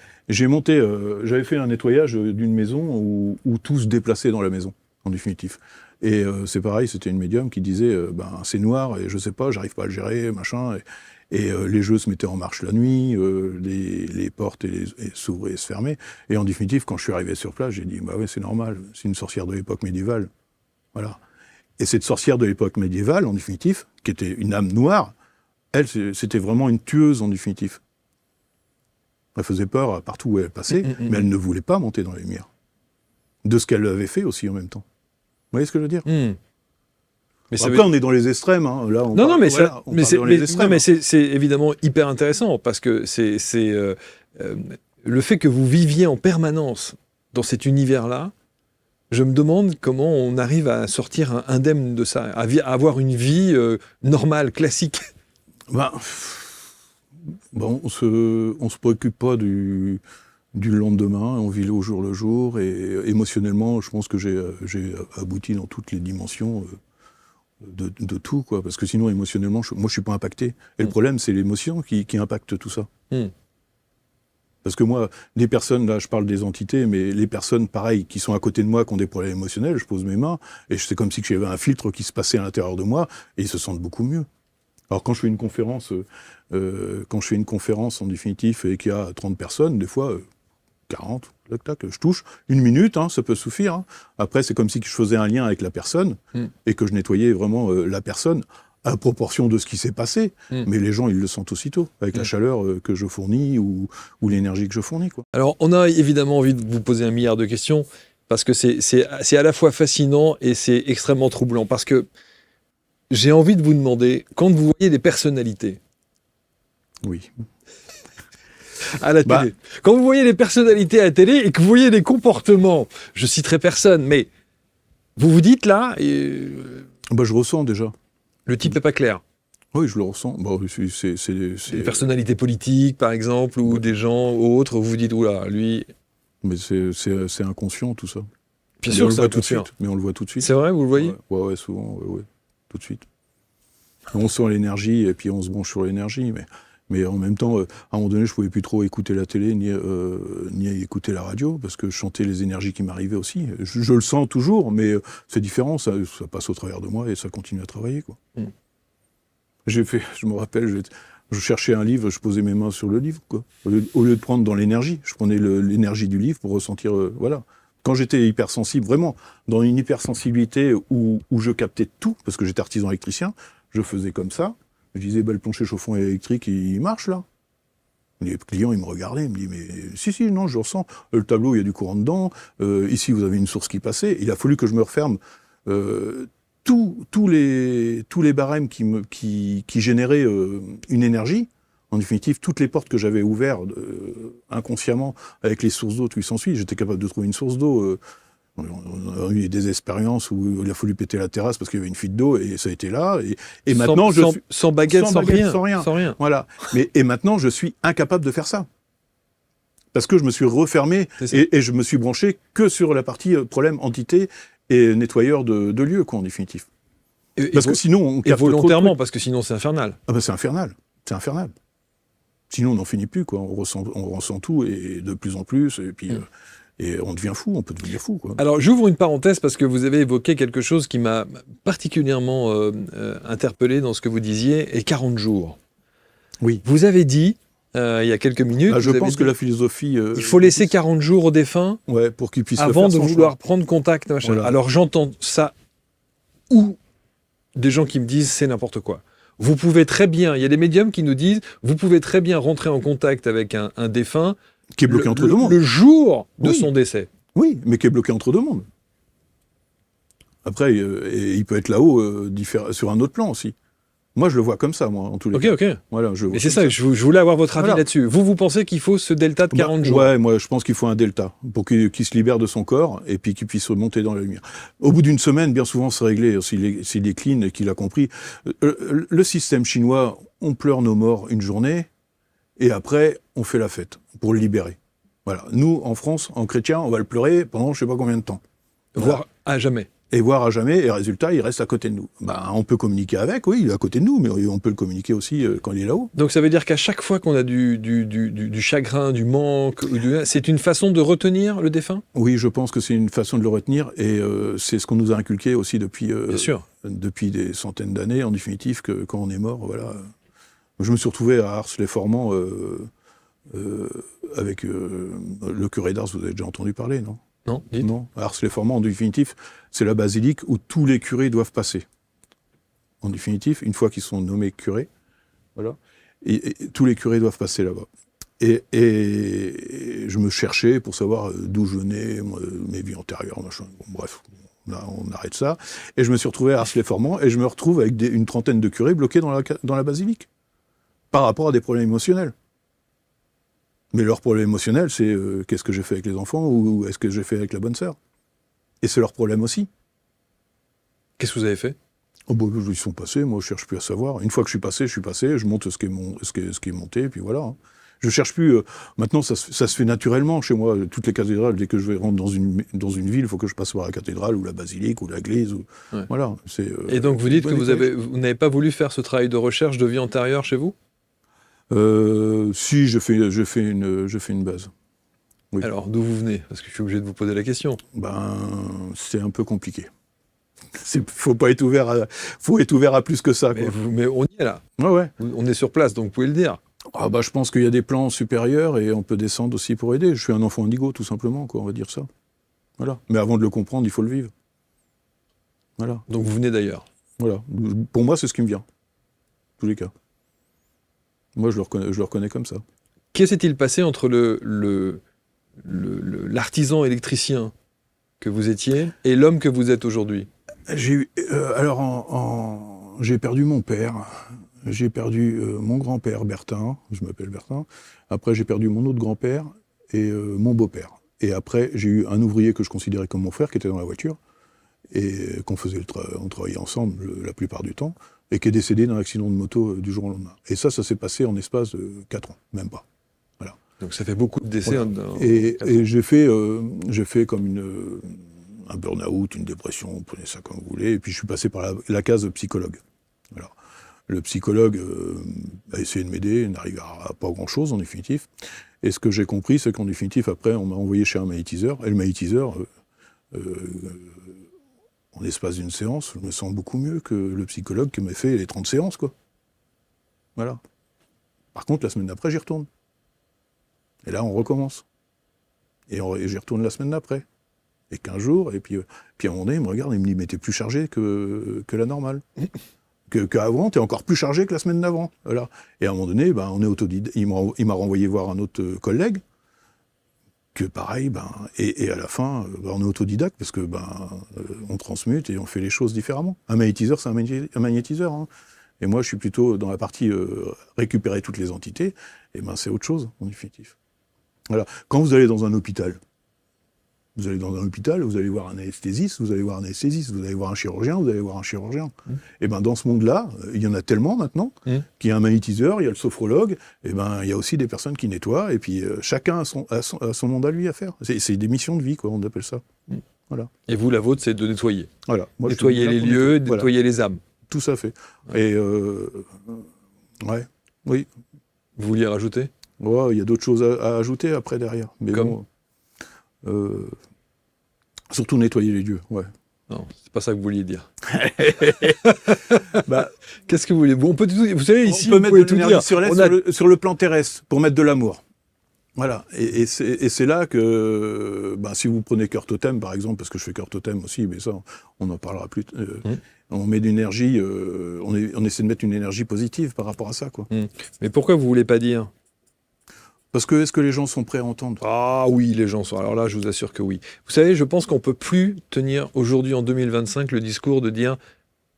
B: J'avais fait un nettoyage d'une maison où tout se déplaçait dans la maison, en définitif. Et c'est pareil, c'était une médium qui disait c'est noir et je sais pas, j'arrive pas à le gérer, machin. Et les jeux se mettaient en marche la nuit, les portes s'ouvraient et se fermaient. Et en définitive, quand je suis arrivé sur place, j'ai dit c'est normal, c'est une sorcière de l'époque médiévale. Voilà. Et cette sorcière de l'époque médiévale, en définitive, qui était une âme noire, elle, c'était vraiment une tueuse en définitive. Elle faisait peur partout où elle passait, mais elle ne voulait pas monter dans la lumière. De ce qu'elle avait fait aussi en même temps. Vous voyez ce que je veux dire ?
C: Mais
B: après, on est dans les extrêmes. Hein. Là,
C: c'est évidemment hyper intéressant parce que c'est le fait que vous viviez en permanence dans cet univers-là. Je me demande comment on arrive à sortir indemne de ça, à avoir une vie normale, classique.
B: On se préoccupe pas du lendemain, on vit au jour le jour, et émotionnellement, je pense que j'ai abouti dans toutes les dimensions de tout, quoi. Parce que sinon, émotionnellement, moi, je suis pas impacté. Et le problème, c'est l'émotion qui impacte tout ça. Parce que moi, les personnes, là, je parle des entités, mais les personnes, pareil, qui sont à côté de moi, qui ont des problèmes émotionnels, je pose mes mains, et c'est comme si j'avais un filtre qui se passait à l'intérieur de moi, et ils se sentent beaucoup mieux. Alors quand je fais une conférence, en définitive, et qu'il y a 30 personnes, des fois 40, je touche, 1 minute, ça peut suffire. Hein. Après, c'est comme si je faisais un lien avec la personne, et que je nettoyais vraiment la personne, à proportion de ce qui s'est passé. Mais les gens, ils le sentent aussitôt, avec la chaleur que je fournis, ou l'énergie que je fournis, quoi.
C: Alors, on a évidemment envie de vous poser 1 milliard de questions, parce que c'est à la fois fascinant, et c'est extrêmement troublant, parce que j'ai envie de vous demander, quand vous voyez des personnalités...
B: Oui.
C: À la télé. Quand vous voyez les personnalités à la télé et que vous voyez des comportements, je citerai personne, mais vous vous dites là...
B: je ressens déjà.
C: Le type n'est pas clair.
B: Oui, je le ressens. C'est
C: des personnalités politiques, par exemple, ou des gens autres, vous vous dites, oula, lui...
B: Mais c'est inconscient, tout ça.
C: Bien sûr que c'est
B: inconscient. Mais on le voit tout de suite.
C: C'est vrai, vous le voyez ?
B: Ouais, souvent, ouais. Tout de suite. On sent l'énergie et puis on se branche sur l'énergie, mais en même temps, à un moment donné, je pouvais plus trop écouter la télé ni écouter la radio parce que je sentais les énergies qui m'arrivaient aussi. Je le sens toujours, mais c'est différent, ça passe au travers de moi et ça continue à travailler, quoi. Je me rappelle, je cherchais un livre, je posais mes mains sur le livre, quoi. Au lieu de prendre dans l'énergie, je prenais l'énergie du livre pour ressentir, voilà. Quand j'étais hypersensible, vraiment, dans une hypersensibilité où je captais tout, parce que j'étais artisan électricien, je faisais comme ça, je disais, le plancher chauffant électrique, il marche, là. Les clients, ils me regardaient, ils me disaient, mais si, non, je ressens. Le tableau, il y a du courant dedans, ici, vous avez une source qui passait. Il a fallu que je me referme tous les barèmes qui généraient une énergie. En définitive, toutes les portes que j'avais ouvertes inconsciemment avec les sources d'eau, tout s'ensuit, j'étais capable de trouver une source d'eau On a eu des expériences où il a fallu péter la terrasse parce qu'il y avait une fuite d'eau et ça a été là. Et maintenant,
C: sans baguette, sans rien.
B: Voilà. Et maintenant, je suis incapable de faire ça. Parce que je me suis refermé et je me suis branché que sur la partie problème, entité et nettoyeur de lieux, quoi, en définitif. Parce que sinon, on capte
C: volontairement,
B: trop
C: parce que sinon c'est infernal.
B: Ah ben c'est infernal. C'est infernal. Sinon, on n'en finit plus, quoi. On ressent tout et de plus en plus. Et puis, et on devient fou. On peut devenir fou, quoi.
C: Alors, j'ouvre une parenthèse parce que vous avez évoqué quelque chose qui m'a particulièrement interpellé dans ce que vous disiez, et 40 jours.
B: Oui.
C: Vous avez dit, il y a quelques minutes...
B: je pense que la philosophie...
C: il faut laisser 40 jours aux défunts
B: pour qu'ils puissent
C: avant
B: le faire
C: de vouloir prendre contact. Machin.
B: Voilà.
C: Alors, j'entends ça ou des gens qui me disent c'est n'importe quoi. Vous pouvez très bien, il y a des médiums qui nous disent, vous pouvez très bien rentrer en contact avec un défunt
B: qui est bloqué entre deux mondes.
C: Le jour de son décès.
B: Oui, mais qui est bloqué entre deux mondes. Après, il peut être là-haut sur un autre plan aussi. Moi, je le vois comme ça, moi, en tous les cas.
C: Ok.
B: Voilà,
C: mais c'est ça, je voulais avoir votre avis là-dessus. Vous pensez qu'il faut ce delta de 40 jours?
B: Ouais, moi, je pense qu'il faut un delta pour qu'il se libère de son corps et puis qu'il puisse remonter dans la lumière. Au bout d'une semaine, bien souvent, c'est réglé. S'il est clean et qu'il a compris. Le système chinois, on pleure nos morts une journée et après, on fait la fête pour le libérer. Voilà. Nous, en France, en chrétien, on va le pleurer pendant je sais pas combien de temps.
C: Voire à jamais.
B: Et voir à jamais, et résultat, il reste à côté de nous. On peut communiquer avec, oui, il est à côté de nous, mais on peut le communiquer aussi quand il est là-haut.
C: Donc ça veut dire qu'à chaque fois qu'on a du chagrin, du manque, c'est une façon de retenir le défunt? Oui,
B: je pense que c'est une façon de le retenir, et c'est ce qu'on nous a inculqué aussi depuis des centaines d'années, en définitive, que quand on est mort, voilà. Je me suis retrouvé à Ars-les-Formans avec le curé d'Ars, vous avez déjà entendu parler, non?
C: Non, dites.
B: Non. Ars-les-Formans, en définitif, c'est la basilique où tous les curés doivent passer. En définitif, une fois qu'ils sont nommés curés, voilà, et tous les curés doivent passer là-bas. Et je me cherchais pour savoir d'où je venais, mes vies antérieures, machin. Bon, bref, là, on arrête ça. Et je me suis retrouvé à Ars-les-Formans et je me retrouve avec une trentaine de curés bloqués dans la basilique, par rapport à des problèmes émotionnels. Mais leur problème émotionnel, c'est qu'est-ce que j'ai fait avec les enfants ou est-ce que j'ai fait avec la bonne sœur? Et c'est leur problème aussi.
C: Qu'est-ce que vous avez fait?
B: Ils sont passés, moi je cherche plus à savoir. Une fois que je suis passé, je monte ce qui est monté, et puis voilà. Hein. Je cherche plus. Maintenant, ça se fait naturellement chez moi. Toutes les cathédrales, dès que je vais rentrer dans une ville, il faut que je passe par la cathédrale ou la basilique ou l'église. Ouais. Voilà.
C: Et donc vous dites que vous n'avez pas voulu faire ce travail de recherche de vie antérieure chez vous?
B: Si, je fais une base. Oui.
C: Alors, d'où vous venez? Parce que je suis obligé de vous poser la question.
B: C'est un peu compliqué. Faut être ouvert à plus que ça. Quoi.
C: Mais on y est là.
B: Ouais.
C: On est sur place, donc vous pouvez le dire.
B: Je pense qu'il y a des plans supérieurs et on peut descendre aussi pour aider. Je suis un enfant indigo, tout simplement, quoi, on va dire ça. Voilà. Mais avant de le comprendre, il faut le vivre. Voilà.
C: Donc vous venez d'ailleurs.
B: Voilà. Pour moi, c'est ce qui me vient. En tous les cas. Moi, je le reconnais comme ça.
C: Qu'est-ce s'est-il passé entre l'artisan électricien que vous étiez et l'homme que vous êtes aujourd'hui?
B: J'ai perdu mon père, j'ai perdu mon grand-père Bertin, je m'appelle Bertin. Après, j'ai perdu mon autre grand-père et mon beau-père. Et après, j'ai eu un ouvrier que je considérais comme mon frère, qui était dans la voiture, et qu'on on travaillait ensemble la plupart du temps, et qui est décédé d'un accident de moto du jour au lendemain. Et ça s'est passé en espace de 4 ans, même pas. Voilà.
C: Donc ça fait beaucoup de décès.
B: Voilà. Et j'ai fait comme un burn-out, une dépression, prenez ça comme vous voulez, et puis je suis passé par la case psychologue. Voilà. Le psychologue a essayé de m'aider, il n'arrive à pas grand-chose en définitif. Et ce que j'ai compris, c'est qu'en définitif, après, on m'a envoyé chez un magnétiseur, et le magnétiseur, en l'espace d'une séance, je me sens beaucoup mieux que le psychologue qui m'a fait les 30 séances, quoi. Voilà. Par contre, la semaine d'après, j'y retourne. Et là, on recommence. Et j'y retourne la semaine d'après. Et 15 jours, et puis à un moment donné, il me regarde et il me dit « Mais t'es plus chargé que la normale. Qu'avant, t'es encore plus chargé que la semaine d'avant. » Voilà. Et à un moment donné, on est autodidacte. Il m'a renvoyé voir un autre collègue, que pareil, et à la fin, on est autodidacte parce que on transmute et on fait les choses différemment. Un magnétiseur, c'est un magnétiseur. Hein. Et moi, je suis plutôt dans la partie récupérer toutes les entités, et c'est autre chose, en définitif. Voilà. Quand vous allez dans un hôpital, Vous allez dans un hôpital, vous allez voir un anesthésiste, vous allez voir un anesthésiste, vous allez voir un chirurgien, vous allez voir un chirurgien. Et ben dans ce monde-là, il y en a tellement maintenant qu'il y a un magnétiseur, il y a le sophrologue, et ben il y a aussi des personnes qui nettoient, et puis chacun a son monde à lui à faire. C'est des missions de vie, quoi, on appelle ça. Voilà.
C: Et vous, la vôtre, c'est de nettoyer.
B: Voilà. Moi,
C: nettoyer les lieux, nettoyer les âmes.
B: Tout ça fait. Et oui.
C: Vous vouliez rajouter ?
B: Ouais, il y a d'autres choses à ajouter après derrière. Mais
C: comme
B: surtout nettoyer les lieux, ouais.
C: Non, c'est pas ça que vous vouliez dire. Qu'est-ce que vous voulez ? On peut tout, vous savez, ici,
B: on peut mettre de
C: tout
B: l'énergie
C: dire.
B: sur le plan terrestre, pour mettre de l'amour. Voilà. Et c'est là que, si vous prenez Cœur Totem, par exemple, parce que je fais Cœur Totem aussi, mais ça, on en parlera plus. On met de l'énergie, on essaie de mettre une énergie positive par rapport à ça, quoi.
C: Mais pourquoi vous voulez pas dire ?
B: Parce que, est-ce que les gens sont prêts à entendre ?
C: Ah oui, les gens sont. Alors là, je vous assure que oui. Vous savez, je pense qu'on ne peut plus tenir aujourd'hui, en 2025, le discours de dire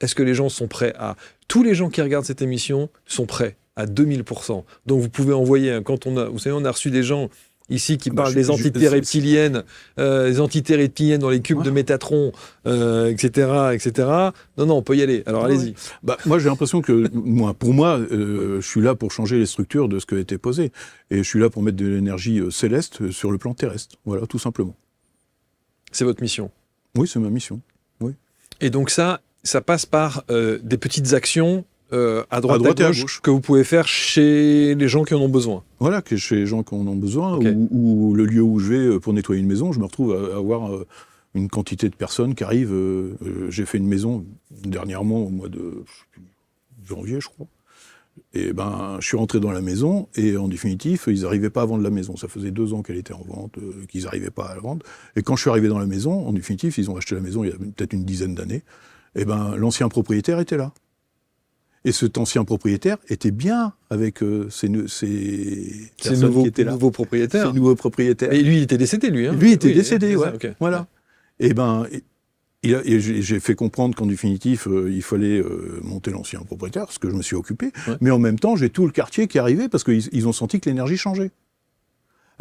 C: est-ce que les gens sont prêts à... Tous les gens qui regardent cette émission sont prêts à 2000%. Donc vous pouvez envoyer, vous savez, on a reçu des gens ici qui parlent des entités reptiliennes, les entités reptiliennes dans les cubes de Métatron, etc., etc. Non, on peut y aller. Alors allez-y.
B: Moi, j'ai l'impression que, pour moi, je suis là pour changer les structures de ce qui a été posé. Et je suis là pour mettre de l'énergie céleste sur le plan terrestre. Voilà, tout simplement.
C: C'est votre mission ?
B: Oui, c'est ma mission. Oui.
C: Et donc ça passe par des petites actions à droite et à gauche que vous pouvez faire chez les gens qui en ont besoin.
B: Voilà, chez les gens qui en ont besoin,
C: Okay.
B: ou le lieu où je vais pour nettoyer une maison, je me retrouve à avoir une quantité de personnes qui arrivent. J'ai fait une maison dernièrement au mois de janvier, je crois. Et je suis rentré dans la maison et en définitive, ils n'arrivaient pas à vendre la maison. Ça faisait 2 ans qu'elle était en vente, qu'ils n'arrivaient pas à la vendre. Et quand je suis arrivé dans la maison, en définitive, ils ont acheté la maison il y a peut-être une dizaine d'années. Et l'ancien propriétaire était là. Et cet ancien propriétaire était bien avec ces personnes qui étaient là.
C: Nouveaux propriétaires.
B: Ces nouveaux propriétaires.
C: Et lui, il était décédé, lui. Hein.
B: Lui était décédé, ouais.
C: Okay.
B: Voilà. Et j'ai fait comprendre qu'en définitive, il fallait monter l'ancien propriétaire, ce que je me suis occupé. Ouais. Mais en même temps, j'ai tout le quartier qui arrivait parce qu'ils ont senti que l'énergie changeait.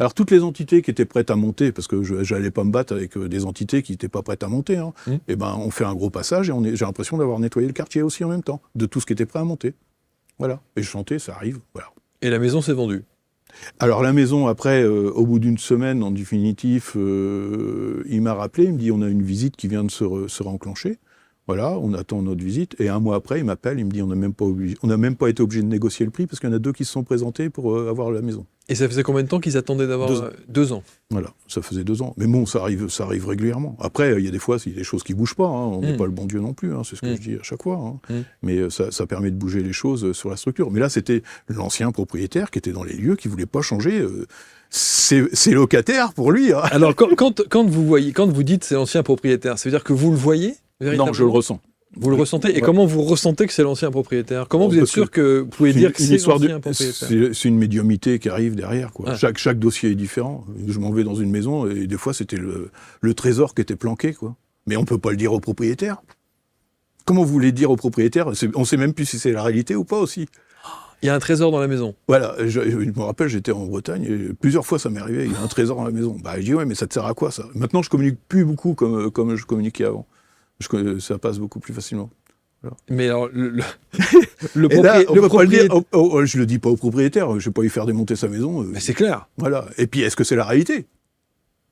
B: Alors, toutes les entités qui étaient prêtes à monter, parce que je n'allais pas me battre avec des entités qui n'étaient pas prêtes à monter, on fait un gros passage et j'ai l'impression d'avoir nettoyé le quartier aussi en même temps, de tout ce qui était prêt à monter. Voilà. Et je chantais, ça arrive, voilà.
C: Et la maison s'est vendue ?
B: Alors, la maison, après, au bout d'une semaine, en définitive, il m'a rappelé, il me dit, on a une visite qui vient de se renclencher. Voilà, on attend notre visite. Et un mois après, il m'appelle, il me dit, on n'a même pas été obligé de négocier le prix parce qu'il y en a 2 qui se sont présentés pour avoir la maison.
C: Et ça faisait combien de temps qu'ils attendaient d'avoir 2 ans ?
B: Voilà, ça faisait 2 ans. Mais bon, ça arrive régulièrement. Après, il y a des fois, il y a des choses qui bougent pas. On n'est pas le bon Dieu non plus. C'est ce que je dis à chaque fois. Mais ça permet de bouger les choses sur la structure. Mais là, c'était l'ancien propriétaire qui était dans les lieux, qui voulait pas changer ses locataires pour lui.
C: Alors, quand vous dites c'est l'ancien propriétaire, ça veut dire que vous le voyez ?
B: Non, je le ressens.
C: Vous le ressentez ? Et comment vous ressentez que c'est l'ancien propriétaire ? Comment vous êtes sûr que vous pouvez dire que c'est l'ancien propriétaire ?
B: C'est une médiumnité qui arrive derrière, quoi. Chaque dossier est différent. Je m'en vais dans une maison et des fois, c'était le trésor qui était planqué, quoi. Mais on ne peut pas le dire au propriétaire. Comment vous voulez dire au propriétaire ? On ne sait même plus si c'est la réalité ou pas aussi.
C: Il y a un trésor dans la maison.
B: Voilà, je me rappelle, j'étais en Bretagne, et plusieurs fois ça m'est arrivé, il y a un trésor dans la maison. Je dis, ouais, mais ça te sert à quoi, ça ? Maintenant, je communique plus beaucoup comme je communiquais avant. Ça passe beaucoup plus facilement. Voilà.
C: Mais alors,
B: le propriétaire... je le dis pas au propriétaire, je ne vais pas lui faire démonter sa maison.
C: Mais c'est clair.
B: Voilà. Et puis, est-ce que c'est la réalité ?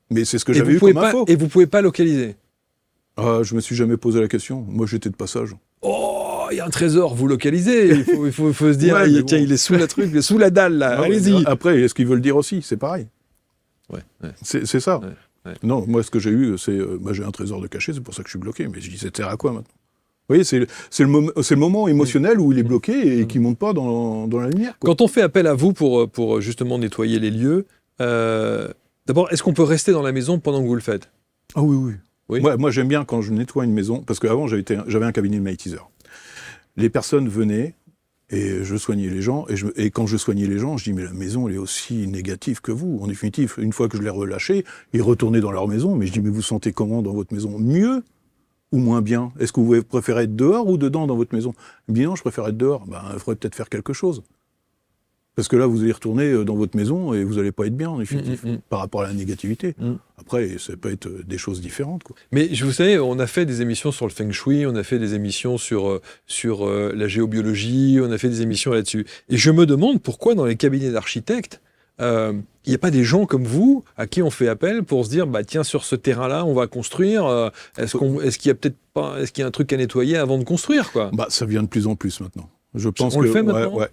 B: Mais c'est ce que j'avais eu comme info.
C: Et vous pouvez pas localiser ?
B: Je me suis jamais posé la question. Moi, j'étais de passage.
C: Oh, il y a un trésor, vous localisez. Il faut se dire, tiens, il est sous la truc, sous la dalle, là. Allez-y.
B: Après, est-ce qu'ils veulent dire aussi ? C'est pareil.
C: Ouais.
B: C'est ça.
C: Ouais.
B: Non, moi, ce que j'ai eu, c'est... j'ai un trésor de cachet, c'est pour ça que je suis bloqué. Mais je dis, ça sert à quoi, maintenant ? Vous voyez, c'est le moment émotionnel où il est bloqué et qui ne monte pas dans la lumière, quoi.
C: Quand on fait appel à vous pour justement nettoyer les lieux, d'abord, est-ce qu'on peut rester dans la maison pendant que vous le faites ?
B: Ah oui. Moi, j'aime bien quand je nettoie une maison, parce qu'avant, j'avais un cabinet de magnétiseur. Les personnes venaient et je soignais les gens. Et quand je soignais les gens, je dis, mais la maison, elle est aussi négative que vous. En définitive, une fois que je les relâchais, ils retournaient dans leur maison. Mais je dis, mais vous sentez comment dans votre maison ? Mieux ou moins bien ? Est-ce que vous préférez être dehors ou dedans dans votre maison ? Il me dit, non, je préfère être dehors. Il faudrait peut-être faire quelque chose. Parce que là, vous allez retourner dans votre maison et vous n'allez pas être bien, en effectif, par rapport à la négativité. Après, ça peut être des choses différentes, quoi.
C: Mais vous savez, on a fait des émissions sur le feng shui, on a fait des émissions sur la géobiologie, on a fait des émissions là-dessus. Et je me demande pourquoi dans les cabinets d'architectes, il n'y a pas des gens comme vous à qui on fait appel pour se dire, bah tiens, sur ce terrain-là, on va construire. Est-ce qu'il y a peut-être pas, est-ce qu'il y a un truc à nettoyer avant de construire, quoi?
B: Bah, ça vient de plus en plus maintenant. Je pense
C: On
B: que
C: le fait maintenant.
B: Ouais.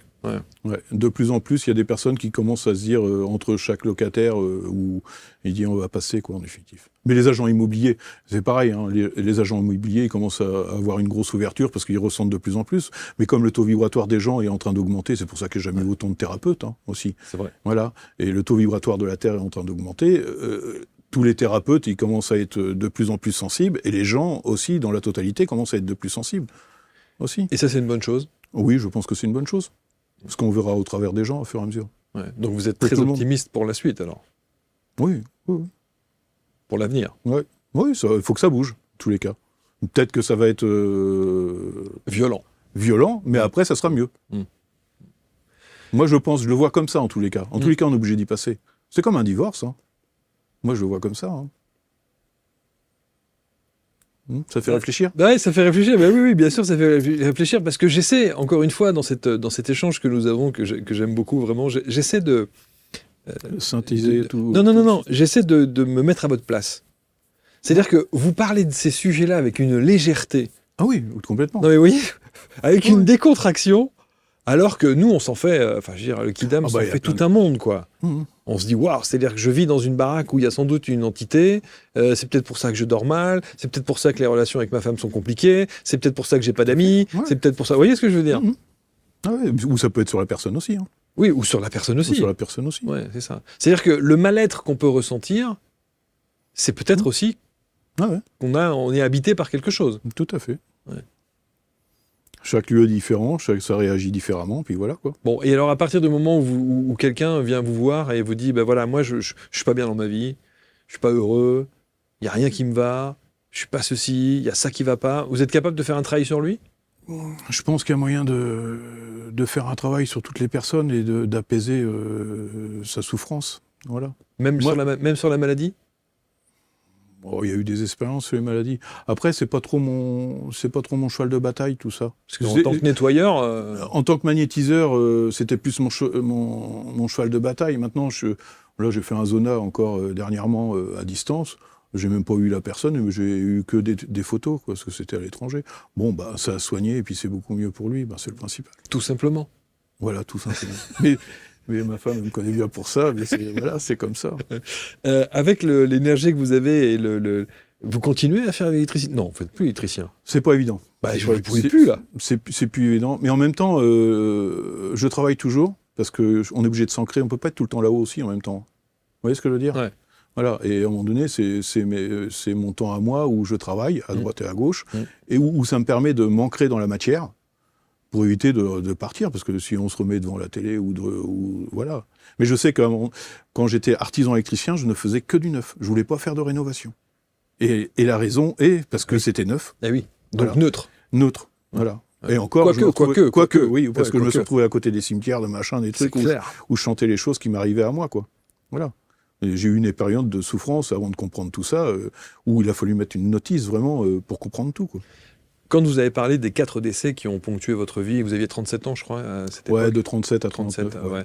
B: De plus en plus, il y a des personnes qui commencent à se dire entre chaque locataire où il dit on va passer, quoi, en effectif. Mais les agents immobiliers, c'est pareil, hein, les agents immobiliers ils commencent à avoir une grosse ouverture parce qu'ils ressentent de plus en plus. Mais comme le taux vibratoire des gens est en train d'augmenter, c'est pour ça qu'il n'y a jamais eu autant de thérapeutes, hein, aussi.
C: C'est vrai.
B: Voilà. Et le taux vibratoire de la Terre est en train d'augmenter. Tous les thérapeutes, ils commencent à être de plus en plus sensibles, et les gens aussi, dans la totalité, commencent à être de plus sensibles aussi.
C: Et ça, c'est une bonne chose?
B: Oui, je pense que c'est une bonne chose. Parce qu'on verra au travers des gens au fur et à mesure.
C: Ouais. Donc vous êtes très optimiste pour la suite, alors?
B: Oui.
C: Pour l'avenir?
B: Oui, il faut que ça bouge, en tous les cas. Peut-être que ça va être... Violent, mais après, ça sera mieux. Moi, je le vois comme ça, en tous les cas. En tous les cas, on est obligé d'y passer. C'est comme un divorce, hein. Moi, je le vois comme ça, hein. Ça fait réfléchir?
C: Ouais, ça fait réfléchir. Ben oui, bien sûr, ça fait réfléchir parce que j'essaie, encore une fois, dans cet échange que nous avons, que j'aime beaucoup, vraiment, j'essaie de...
B: synthétiser tout...
C: Non, j'essaie de me mettre à votre place. C'est-à-dire que vous parlez de ces sujets-là avec une légèreté.
B: Ah oui, complètement.
C: Non mais oui, avec une décontraction, alors que nous, on s'en fait... Enfin, je veux dire, le Kidam s'en fait tout un monde, quoi. On se dit, waouh, c'est-à-dire que je vis dans une baraque où il y a sans doute une entité, c'est peut-être pour ça que je dors mal, c'est peut-être pour ça que les relations avec ma femme sont compliquées, c'est peut-être pour ça que j'ai pas d'amis, c'est peut-être pour ça... Vous voyez ce que je veux dire?
B: Ah ouais, ou ça peut être sur la personne aussi. Hein.
C: Oui, ou sur la personne aussi.
B: Ou sur la personne aussi.
C: Ouais, c'est ça. C'est-à-dire que le mal-être qu'on peut ressentir, c'est peut-être aussi on est habité par quelque chose.
B: Tout à fait.
C: Ouais.
B: Chaque lieu est différent, ça réagit différemment, puis voilà, quoi.
C: Bon, et alors à partir du moment où quelqu'un vient vous voir et vous dit, ben voilà, moi je suis pas bien dans ma vie, je suis pas heureux, il y a rien qui me va, je suis pas ceci, il y a ça qui va pas, vous êtes capable de faire un travail sur lui?
B: Je pense qu'il y a moyen de faire un travail sur toutes les personnes et d'apaiser sa souffrance, voilà.
C: Même sur la maladie?
B: Oh, il y a eu des expériences sur les maladies. Après, c'est pas trop mon cheval de bataille, tout ça.
C: Parce que en tant que nettoyeur...
B: En tant que magnétiseur, c'était plus mon cheval de bataille. Maintenant, j'ai fait un zona encore dernièrement à distance. J'ai même pas eu la personne, mais j'ai eu que des photos, quoi, parce que c'était à l'étranger. Bon, bah, ça a soigné, et puis c'est beaucoup mieux pour lui, bah, c'est le principal.
C: Tout simplement.
B: Voilà, tout simplement. Mais ma femme me connaît bien pour ça, mais c'est comme ça.
C: Avec l'énergie que vous avez, vous continuez à faire l'électricité? Non, vous ne faites plus l'électricien.
B: C'est pas évident.
C: Bah, vous ne pouvez plus, là.
B: C'est plus évident. Mais en même temps, je travaille toujours, parce qu'on est obligé de s'ancrer. On ne peut pas être tout le temps là-haut aussi, en même temps. Vous voyez ce que je veux dire? Ouais. Voilà. Et à un moment donné, c'est mon temps à moi où je travaille, à droite et à gauche, et où ça me permet de m'ancrer dans la matière, pour éviter de partir, parce que si on se remet devant la télé ou voilà. Mais je sais que quand j'étais artisan électricien, je ne faisais que du neuf. Je voulais pas faire de rénovation. Et la raison est parce que c'était neuf.
C: Ah oui. Donc
B: voilà.
C: Neutre.
B: Voilà. Et encore, quoique, oui, parce que je me suis retrouvé à côté des cimetières, de machin, des trucs où je chantais les choses qui m'arrivaient à moi, quoi. Voilà. Et j'ai eu une période de souffrance avant de comprendre tout ça, où il a fallu mettre une notice vraiment pour comprendre tout, quoi.
C: Quand vous avez parlé des 4 décès qui ont ponctué votre vie, vous aviez 37 ans, je crois, à cette époque.
B: Ouais, de 37 à 39.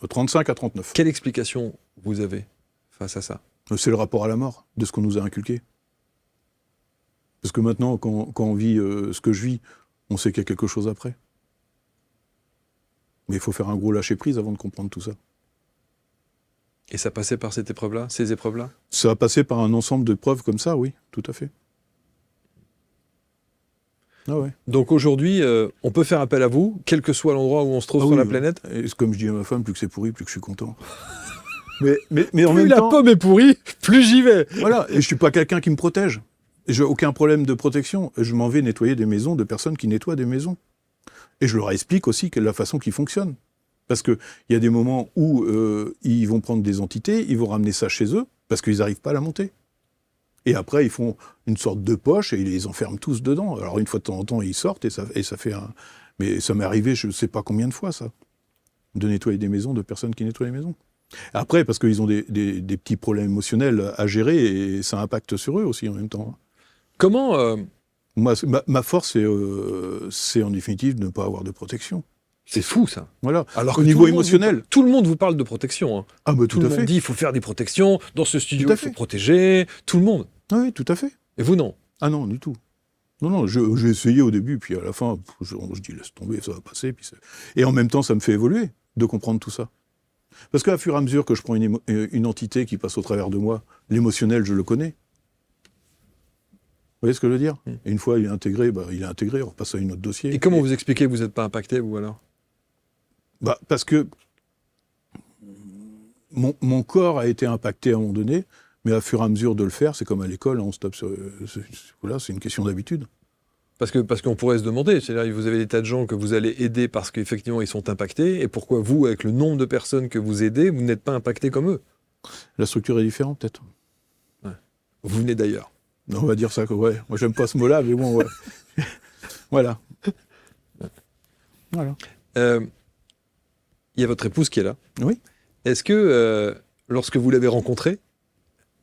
B: 35 à 39.
C: Quelle explication vous avez face à ça?
B: C'est le rapport à la mort, de ce qu'on nous a inculqué. Parce que maintenant, quand on vit ce que je vis, on sait qu'il y a quelque chose après. Mais il faut faire un gros lâcher-prise avant de comprendre tout ça.
C: Et ça passait par cette épreuve-là, ces épreuves-là?
B: Ça a passé par un ensemble d'épreuves comme ça, oui, tout à fait. Ah ouais.
C: Donc aujourd'hui, on peut faire appel à vous, quel que soit l'endroit où on se trouve sur la planète?
B: Et comme je dis à ma femme, plus que c'est pourri, plus que je suis content. mais en
C: plus
B: même
C: la
B: temps,
C: pomme est pourrie, plus j'y vais.
B: Voilà, et je suis pas quelqu'un qui me protège. J'ai aucun problème de protection. Je m'en vais nettoyer des maisons de personnes qui nettoient des maisons. Et je leur explique aussi la façon qui fonctionne. Parce qu'il y a des moments où ils vont prendre des entités, ils vont ramener ça chez eux, parce qu'ils n'arrivent pas à la monter. Et après, ils font une sorte de poche et ils les enferment tous dedans. Alors, une fois de temps en temps, ils sortent et ça fait un... Mais ça m'est arrivé, je ne sais pas combien de fois, ça. de nettoyer des maisons de personnes qui nettoient les maisons. Après, parce qu'ils ont des petits problèmes émotionnels à gérer et ça impacte sur eux aussi en même temps.
C: Comment
B: Moi, ma force, c'est en définitive de ne pas avoir de protection.
C: C'est fou, ça.
B: Voilà.
C: Alors
B: au niveau émotionnel.
C: Tout le monde vous parle de protection. Hein.
B: Ah, bah,
C: tout le monde dit il faut faire des protections. Dans ce studio,
B: tout à
C: il faut
B: fait.
C: protéger. Tout le monde.
B: Oui, tout à fait.
C: Et vous, non?
B: Ah non, du tout. Non, j'ai essayé au début, puis à la fin, je dis laisse tomber, ça va passer. Et en même temps, ça me fait évoluer de comprendre tout ça. Parce qu'à fur et à mesure que je prends une entité qui passe au travers de moi, l'émotionnel, je le connais. Vous voyez ce que je veux dire? Et une fois il est intégré, on repasse à un autre dossier.
C: Et comment vous expliquez que vous n'êtes pas impacté, vous, alors?
B: Parce que mon corps a été impacté à un moment donné, mais à fur et à mesure de le faire, c'est comme à l'école, on se tape sur... Voilà, c'est une question d'habitude.
C: Parce qu'on pourrait se demander, c'est-à-dire que vous avez des tas de gens que vous allez aider parce qu'effectivement ils sont impactés, et pourquoi vous, avec le nombre de personnes que vous aidez, vous n'êtes pas impacté comme eux?
B: La structure est différente, peut-être.
C: Ouais. Vous venez d'ailleurs.
B: On va dire ça, ouais. Moi, j'aime pas ce mot-là, mais bon, ouais. Voilà. Voilà.
C: Il y a votre épouse qui est là.
B: Oui.
C: Est-ce que, lorsque vous l'avez rencontrée,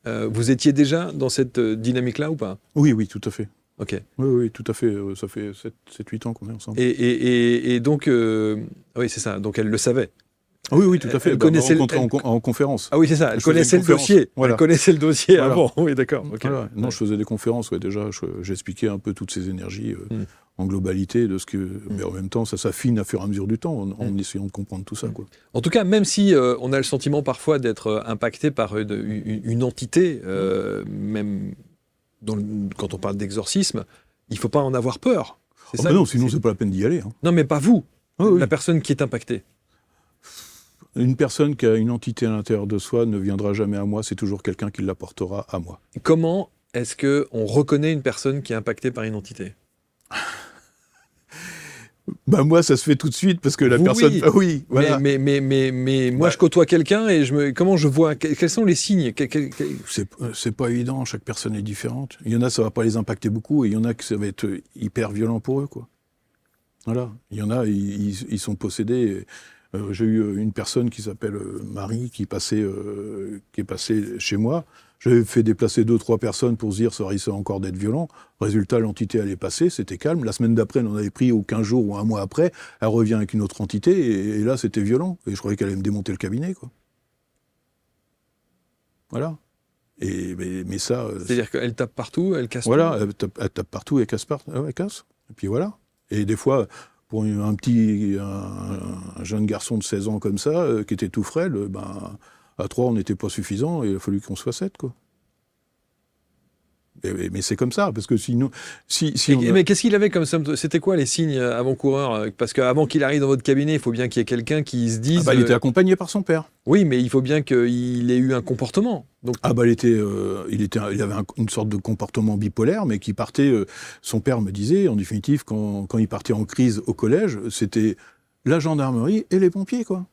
C: vous étiez déjà dans cette dynamique-là ou pas?
B: Oui, tout à fait.
C: Ok.
B: Oui, tout à fait. Ça fait 7-8 ans qu'on est ensemble.
C: Et donc, oui, c'est ça. Donc, elle le savait.
B: Oui, tout à fait.
C: Elle connaissait
B: on rencontrait en conférence.
C: Ah oui, c'est ça. Elle connaissait le dossier.
B: Voilà.
C: Elle connaissait le dossier
B: Voilà.
C: avant. Oui, d'accord. Okay.
B: Voilà. Non, je faisais des conférences. Ouais, déjà, j'expliquais un peu toutes ces énergies en globalité de ce que. Mais en même temps, ça s'affine à fur et à mesure du temps en essayant de comprendre tout ça. Quoi.
C: En tout cas, même si on a le sentiment parfois d'être impacté par une entité, même quand on parle d'exorcisme, il ne faut pas en avoir peur.
B: Oh ça, non, sinon c'est pas la peine d'y aller. Hein.
C: Non, mais pas vous,
B: oui.
C: La personne qui est impactée.
B: Une personne qui a une entité à l'intérieur de soi ne viendra jamais à moi, c'est toujours quelqu'un qui l'apportera à moi.
C: Comment est-ce qu'on reconnaît une personne qui est impactée par une entité?
B: Moi, ça se fait tout de suite parce que la personne... Oui, voilà.
C: Mais moi, je côtoie quelqu'un et comment je vois... Quels sont les signes?
B: C'est pas évident, chaque personne est différente. Il y en a, ça va pas les impacter beaucoup, et il y en a que ça va être hyper violent pour eux, quoi. Voilà. Il y en a, ils sont possédés... J'ai eu une personne qui s'appelle Marie qui est passée chez moi. J'avais fait déplacer 2-3 personnes pour se dire ça risque encore d'être violent. Résultat, l'entité allait passer, c'était calme. La semaine d'après, elle en avait pris 15 jours ou un mois après. Elle revient avec une autre entité et là, c'était violent. Et je croyais qu'elle allait me démonter le cabinet, quoi. Voilà. Mais ça...
C: C'est-à-dire qu'elle tape partout, elle casse
B: voilà,
C: tout.
B: elle tape partout, elle casse partout. Elle casse. Et puis voilà. Et des fois... Pour un jeune garçon de 16 ans comme ça, qui était tout frêle, à 3, on n'était pas suffisant, et il a fallu qu'on soit 7, quoi. Mais c'est comme ça, parce que sinon...
C: Mais qu'est-ce qu'il avait comme symptôme? C'était quoi les signes avant-coureurs? Parce qu'avant qu'il arrive dans votre cabinet, il faut bien qu'il y ait quelqu'un qui se dise...
B: il était accompagné par son père.
C: Oui, mais il faut bien qu'il ait eu un comportement. Donc...
B: il avait une sorte de comportement bipolaire, mais qui partait... son père me disait, en définitive, quand il partait en crise au collège, c'était la gendarmerie et les pompiers, quoi.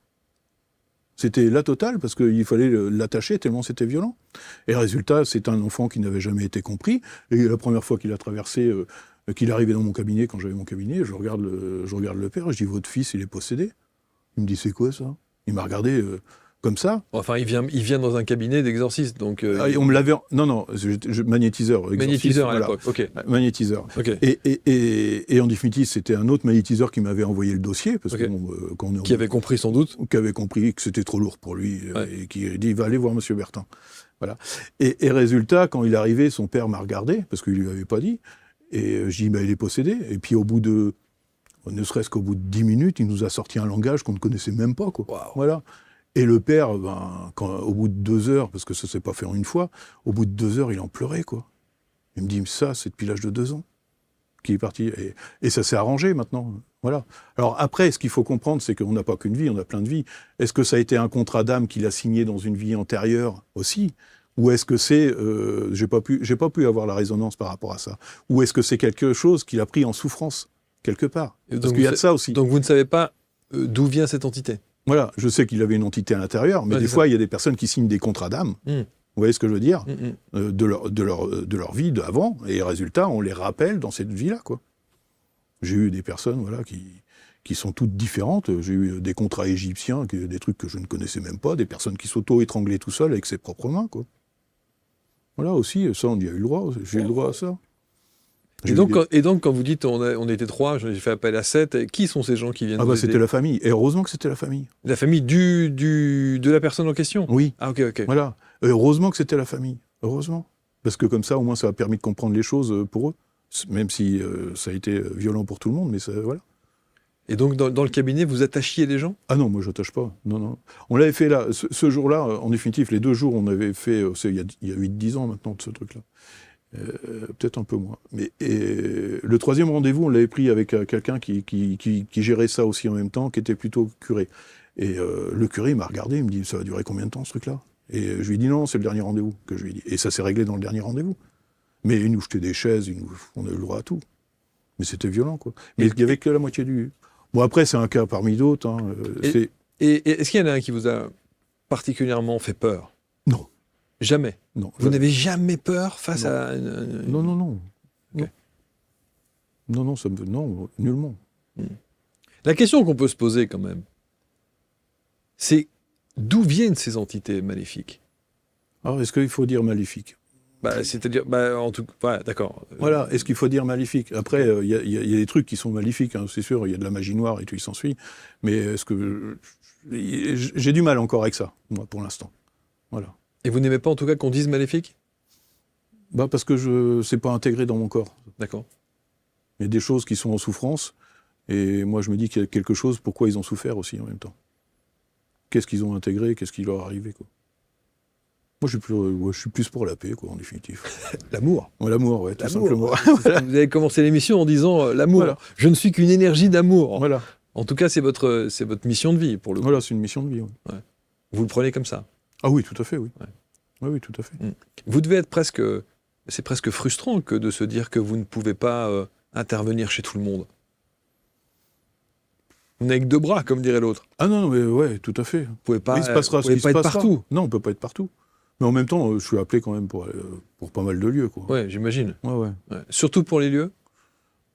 B: C'était la totale, parce qu'il fallait l'attacher tellement c'était violent. Et résultat, c'est un enfant qui n'avait jamais été compris. Et la première fois qu'il a traversé, qu'il arrivait dans mon cabinet, quand j'avais mon cabinet, je regarde le père, je dis, votre fils, il est possédé. Il me dit, c'est quoi ça? Il m'a regardé comme ça.
C: Enfin, il vient dans un cabinet d'exorciste, donc...
B: on me l'avait... Non, magnétiseur.
C: Magnétiseur à l'époque, ok.
B: Magnétiseur.
C: Okay.
B: Et en définitive, c'était un autre magnétiseur qui m'avait envoyé le dossier, parce que...
C: Qui avait compris sans doute.
B: Qui avait compris que c'était trop lourd pour lui, et qui a dit, va aller voir M. Bertin. Voilà. Et résultat, quand il est arrivé, son père m'a regardé, parce qu'il ne lui avait pas dit, et je dis, il est possédé. Et puis ne serait-ce qu'au bout de 10 minutes, il nous a sorti un langage qu'on ne connaissait même pas, quoi.
C: Wow.
B: Voilà. Et le père, au bout de 2 heures, parce que ça ne s'est pas fait en une fois, au bout de 2 heures, il en pleurait, quoi. Il me dit, ça, c'est depuis l'âge de 2 ans qu'il est parti. Et ça s'est arrangé maintenant. Voilà. Alors après, ce qu'il faut comprendre, c'est qu'on n'a pas qu'une vie, on a plein de vies. Est-ce que ça a été un contrat d'âme qu'il a signé dans une vie antérieure aussi? Ou est-ce que c'est... j'ai pas pu avoir la résonance par rapport à ça. Ou est-ce que c'est quelque chose qu'il a pris en souffrance, quelque part? Parce qu'il y a de ça aussi.
C: Donc vous ne savez pas d'où vient cette entité?
B: Voilà, je sais qu'il avait une entité à l'intérieur, mais des fois, il y a des personnes qui signent des contrats d'âme. Vous voyez ce que je veux dire? De leur vie d'avant, et résultat, on les rappelle dans cette vie-là, quoi. J'ai eu des personnes, voilà, qui qui sont toutes différentes. J'ai eu des contrats égyptiens, des trucs que je ne connaissais même pas, des personnes qui s'auto-étranglaient tout seuls avec ses propres mains, quoi. Voilà, aussi, ça, on y a eu le droit, j'ai eu le droit à ça.
C: Et donc, quand vous dites on était 3, j'ai fait appel à 7, qui sont ces gens qui viennent
B: Ah
C: vous
B: bah
C: aider?
B: c'était la famille, et heureusement que c'était la famille.
C: La famille de la personne en question?
B: Oui.
C: Ah, ok.
B: Voilà, heureusement que c'était la famille, heureusement. Parce que comme ça, au moins, ça a permis de comprendre les choses pour eux, même si ça a été violent pour tout le monde, mais ça, voilà.
C: Et donc, dans le cabinet, vous attachiez les gens?
B: Ah non, moi, je n'attache pas. Non. On l'avait fait là, ce jour-là, en définitive, les 2 jours, on avait fait, il y a 8-10 ans maintenant de ce truc-là. Peut-être un peu moins. Mais le 3e rendez-vous, on l'avait pris avec quelqu'un qui gérait ça aussi en même temps, qui était plutôt curé. Et le curé m'a regardé, il me dit, ça va durer combien de temps ce truc-là? Et je lui ai dit non, c'est le dernier rendez-vous que je lui ai dit. Et ça s'est réglé dans le dernier rendez-vous. Mais ils nous jetaient des chaises, on a eu le droit à tout. Mais c'était violent, quoi. Mais il n'y avait que la moitié du... Bon, après, c'est un cas parmi d'autres. Hein.
C: Et est-ce qu'il y en a un qui vous a particulièrement fait peur?
B: Non.
C: Jamais?
B: Non.
C: Vous n'avez jamais peur face
B: Non.
C: à...
B: Non.
C: Okay.
B: Non, non, nullement.
C: La question qu'on peut se poser quand même, c'est d'où viennent ces entités maléfiques?
B: Alors, est-ce qu'il faut dire maléfique?
C: C'est-à-dire, en tout cas, voilà, d'accord.
B: Voilà, est-ce qu'il faut dire maléfique? Après, il y a des trucs qui sont maléfiques, hein, c'est sûr, il y a de la magie noire et tout, il s'ensuit. Mais est-ce que... J'ai du mal encore avec ça, moi, pour l'instant. Voilà.
C: Et vous n'aimez pas en tout cas qu'on dise maléfique?
B: Parce que c'est pas intégré dans mon corps.
C: D'accord.
B: Il y a des choses qui sont en souffrance, et moi je me dis qu'il y a quelque chose, pourquoi ils ont souffert aussi en même temps. Qu'est-ce qu'ils ont intégré, qu'est-ce qui leur est arrivé, quoi. Moi je suis plus pour la paix, quoi, en définitive.
C: L'amour.
B: Ouais, l'amour, ouais, tout simplement.
C: Vous avez commencé l'émission en disant l'amour.
B: Voilà.
C: Je ne suis qu'une énergie d'amour.
B: Voilà.
C: En tout cas, c'est votre mission de vie, pour le coup.
B: Voilà, c'est une mission de vie. Ouais.
C: Ouais. Vous le prenez comme ça?
B: Ah oui, tout à fait, oui.
C: Ouais.
B: Oui, tout à fait.
C: Vous devez être presque... C'est presque frustrant que de se dire que vous ne pouvez pas intervenir chez tout le monde. Vous n'avez que 2 bras, comme dirait l'autre.
B: Ah non, mais ouais, tout à fait.
C: Vous pouvez pas,
B: il se passera
C: vous pouvez pas être partout.
B: Non, on peut pas être partout. Mais en même temps, je suis appelé quand même pour pas mal de lieux, quoi.
C: Ouais, j'imagine.
B: Ouais.
C: Surtout pour les lieux?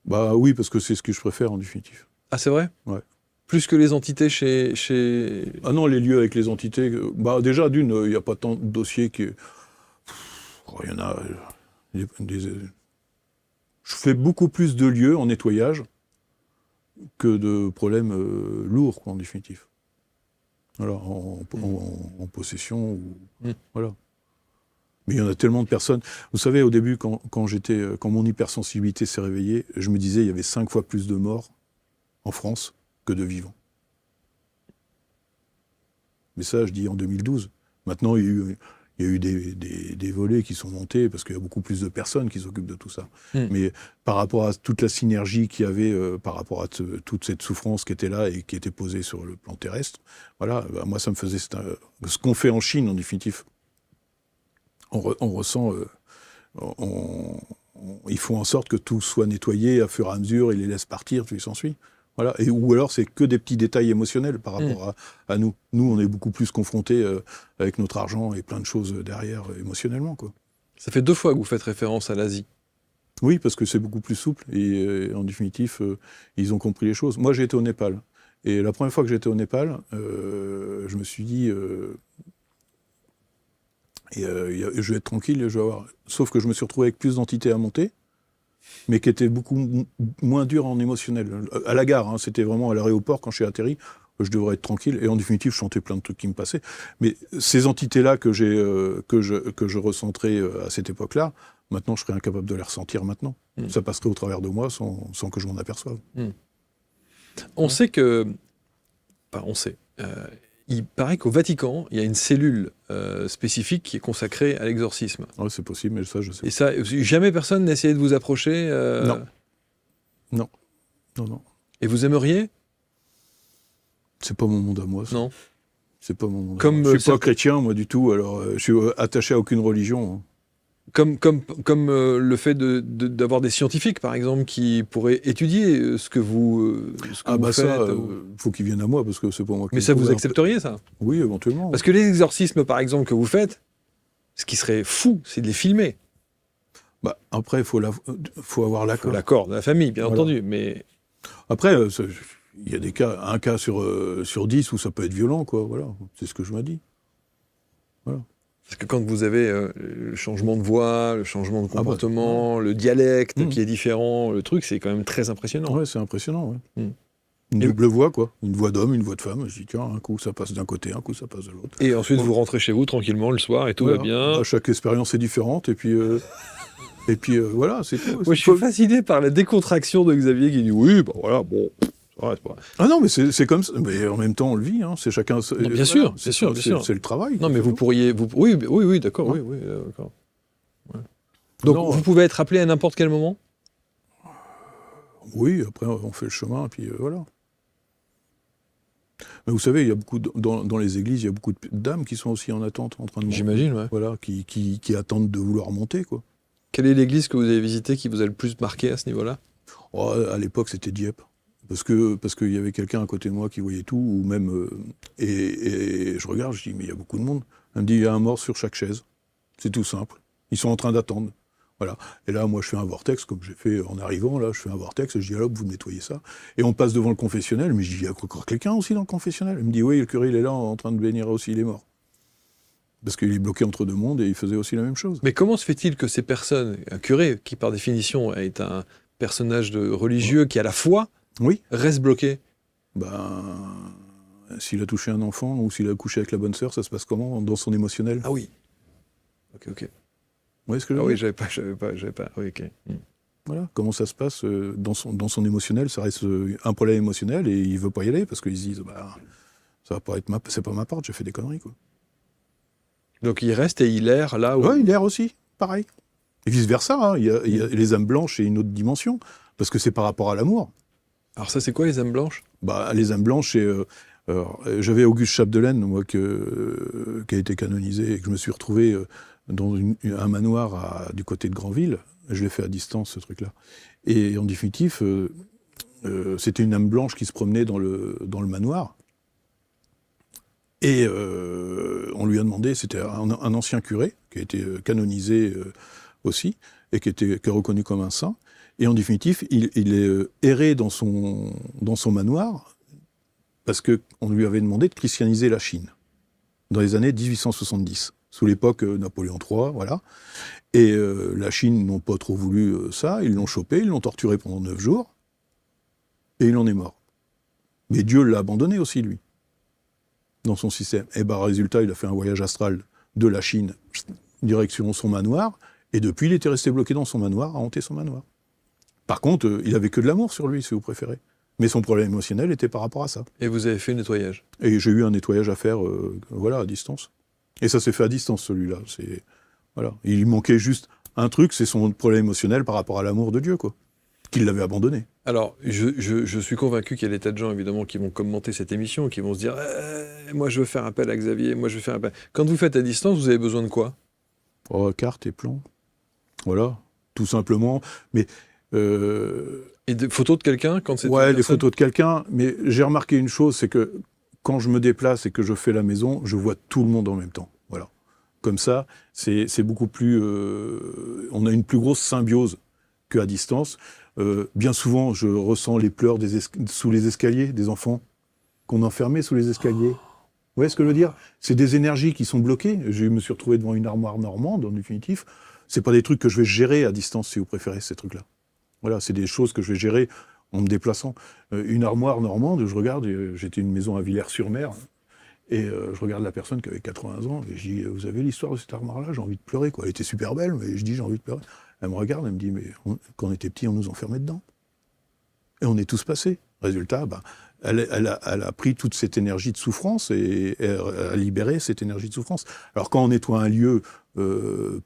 B: Bah oui, parce que c'est ce que je préfère en définitive.
C: Ah, c'est vrai?
B: Ouais.
C: Plus que les entités chez...
B: Ah non, les lieux avec les entités... déjà, d'une, il n'y a pas tant de dossiers qui... Il y en a... je fais beaucoup plus de lieux en nettoyage que de problèmes lourds, quoi, en définitive. Voilà, en possession, voilà. Mais il y en a tellement de personnes. Vous savez, au début, quand mon hypersensibilité s'est réveillée, je me disais, il y avait 5 fois plus de morts en France que de vivants. Mais ça, je dis en 2012. Maintenant, il y a eu des volets qui sont montés parce qu'il y a beaucoup plus de personnes qui s'occupent de tout ça. Mais par rapport à toute la synergie qu'il y avait, par rapport à toute cette souffrance qui était là et qui était posée sur le plan terrestre, voilà, moi, ça me faisait... ce qu'on fait en Chine, en définitive. On ressent... ils font en sorte que tout soit nettoyé à fur et à mesure, ils les laissent partir, tout s'ensuit. Voilà. Ou alors c'est que des petits détails émotionnels par rapport à nous. Nous, on est beaucoup plus confrontés avec notre argent et plein de choses derrière émotionnellement, quoi.
C: Ça fait 2 fois que vous faites référence à l'Asie.
B: Oui, parce que c'est beaucoup plus souple et en définitive, ils ont compris les choses. Moi, j'ai été au Népal. Et la première fois que j'étais au Népal, je me suis dit... je vais être tranquille, je vais avoir... Sauf que je me suis retrouvé avec plus d'entités à monter, mais qui étaient beaucoup moins dures en émotionnel. À la gare, hein, c'était vraiment à l'aéroport, quand je suis atterri, je devrais être tranquille, et en définitive, je sentais plein de trucs qui me passaient. Mais ces entités-là que je ressentais à cette époque-là, maintenant, je serais incapable de les ressentir maintenant. Ça passerait au travers de moi sans que je m'en aperçoive.
C: On sait que... Enfin, on sait... il paraît qu'au Vatican, il y a une cellule spécifique qui est consacrée à l'exorcisme.
B: Ouais, c'est possible, mais ça, je sais.
C: Et ça, jamais personne n'a essayé de vous approcher
B: Non.
C: Et vous aimeriez?
B: C'est pas mon monde à moi, ça.
C: Non.
B: C'est pas mon monde.
C: Comme
B: je suis pas chrétien, moi, du tout. Alors, je suis attaché à aucune religion. Hein.
C: Comme le fait d'avoir des scientifiques, par exemple, qui pourraient étudier ce que vous faites.
B: Ça, faut qu'ils viennent à moi, parce que c'est pas moi qui...
C: Mais ça, vous accepteriez, ça?
B: Oui, éventuellement.
C: Parce que les exorcismes, par exemple, que vous faites, ce qui serait fou, c'est de les filmer.
B: Après, il faut avoir l'accord.
C: L'accord de la famille, bien entendu, mais...
B: Après, il y a des cas, un cas sur 10 où ça peut être violent, quoi. Voilà, c'est ce que je m'ai dit. Voilà.
C: Parce que quand vous avez le changement de voix, le changement de comportement, le dialecte qui est différent, le truc, c'est quand même très impressionnant.
B: Ouais, c'est impressionnant, ouais. Une double voix, quoi. Une voix d'homme, une voix de femme. Je dis, tiens, un coup ça passe d'un côté, un coup ça passe de l'autre.
C: Et ensuite, vous rentrez chez vous tranquillement le soir et tout va bien.
B: Bah, chaque expérience est différente, et puis voilà, c'est tout.
C: Moi, je suis fasciné par la décontraction de Xavier qui dit oui, bah voilà, bon. Ouais, c'est pas...
B: Ah non, mais c'est comme ça. Mais en même temps, on le vit. Hein. C'est chacun.
C: Non, bien sûr, c'est sûr.
B: C'est le travail.
C: Non, mais vous pourriez. Oui, d'accord.
B: Ouais.
C: Oui, d'accord. Ouais. Donc, vous pouvez être appelé à n'importe quel moment.
B: Oui, après, on fait le chemin, et puis voilà. Mais vous savez, il y a beaucoup dans les églises, il y a beaucoup de dames qui sont aussi en attente, en train de monter.
C: J'imagine, ouais.
B: Voilà, qui attendent de vouloir monter, quoi.
C: Quelle est l'église que vous avez visitée qui vous a le plus marqué à ce niveau-là ?
B: Oh, à l'époque, c'était Dieppe. Parce qu'il y avait quelqu'un à côté de moi qui voyait tout, ou même... et je regarde, je dis, mais il y a beaucoup de monde. Elle me dit, il y a un mort sur chaque chaise. C'est tout simple. Ils sont en train d'attendre. Voilà. Et là, moi, je fais un vortex, comme j'ai fait en arrivant, là, je fais un vortex, et je dis, alors, vous nettoyez ça. Et on passe devant le confessionnel, mais je dis, il y a encore quelqu'un aussi dans le confessionnel. Elle me dit, oui, le curé, il est là, en train de bénir aussi les morts. Parce qu'il est bloqué entre deux mondes, et il faisait aussi la même chose.
C: Mais comment se fait-il que ces personnes, un curé, qui par définition est un personnage religieux qui a la foi, reste bloqué ?
B: Ben, s'il a touché un enfant, ou s'il a couché avec la bonne sœur, ça se passe comment dans son émotionnel ?
C: Ah oui. Ok.
B: Vous voyez ce que je veux dire ?
C: Oui, j'avais pas. Oui, ok.
B: Voilà, comment ça se passe dans son émotionnel, ça reste un problème émotionnel et il veut pas y aller parce qu'ils se disent ça va pas être c'est pas ma part, j'ai fait des conneries, quoi.
C: Donc il reste et il erre là où...
B: Ouais, il erre aussi, pareil. Et vice versa, hein, il y a les âmes blanches et une autre dimension parce que c'est par rapport à l'amour.
C: Alors ça, c'est quoi les âmes blanches ?
B: Les âmes blanches, c'est j'avais Auguste Chapdelaine, moi, qui a été canonisé et que je me suis retrouvé dans un manoir du côté de Granville. Je l'ai fait à distance, ce truc-là. Et en définitive, c'était une âme blanche qui se promenait dans le manoir. Et on lui a demandé, c'était un ancien curé, qui a été canonisé aussi, et qui est reconnu comme un saint. Et en définitive, il est erré dans son manoir, parce qu'on lui avait demandé de christianiser la Chine, dans les années 1870. Sous l'époque Napoléon III, voilà. Et la Chine n'ont pas trop voulu ça, ils l'ont chopé, ils l'ont torturé pendant 9 jours, et il en est mort. Mais Dieu l'a abandonné aussi, lui, dans son système. Et résultat, il a fait un voyage astral de la Chine, direction son manoir, et depuis, il était resté bloqué dans son manoir, à hanter son manoir. Par contre, il avait que de l'amour sur lui, si vous préférez. Mais son problème émotionnel était par rapport à ça.
C: Et vous avez fait le nettoyage ?
B: Et j'ai eu un nettoyage à faire, à distance. Et ça s'est fait à distance, celui-là. Voilà. Il lui manquait juste un truc, c'est son problème émotionnel par rapport à l'amour de Dieu, quoi. Qu'il l'avait abandonné.
C: Alors, je suis convaincu qu'il y a des tas de gens, évidemment, qui vont commenter cette émission, qui vont se dire moi, je veux faire appel à Xavier, moi, je veux faire appel... Quand vous faites à distance, vous avez besoin de quoi ?
B: Carte et plan. Voilà, tout simplement. Mais...
C: Et des photos de quelqu'un quand c'est...
B: Ouais, les photos de quelqu'un. Mais j'ai remarqué une chose, c'est que quand je me déplace et que je fais la maison, je vois tout le monde en même temps. Voilà. Comme ça, c'est beaucoup plus... on a une plus grosse symbiose qu'à distance. Bien souvent, je ressens les pleurs sous les escaliers des enfants qu'on enfermait sous les escaliers. Vous voyez ce que je veux dire ? C'est des énergies qui sont bloquées. Je me suis retrouvé devant une armoire normande, en définitive. C'est pas des trucs que je vais gérer à distance, si vous préférez, ces trucs-là. Voilà, c'est des choses que je vais gérer en me déplaçant. Une armoire normande, je regarde, j'étais une maison à Villers-sur-Mer, et je regarde la personne qui avait 80 ans, et je dis, vous avez l'histoire de cette armoire-là ? J'ai envie de pleurer, quoi. Elle était super belle, mais je dis, j'ai envie de pleurer. Elle me regarde, elle me dit, mais quand on était petit, on nous enfermait dedans. Et on est tous passés. Résultat, elle a pris toute cette énergie de souffrance et elle a libéré cette énergie de souffrance. Alors quand on nettoie un lieu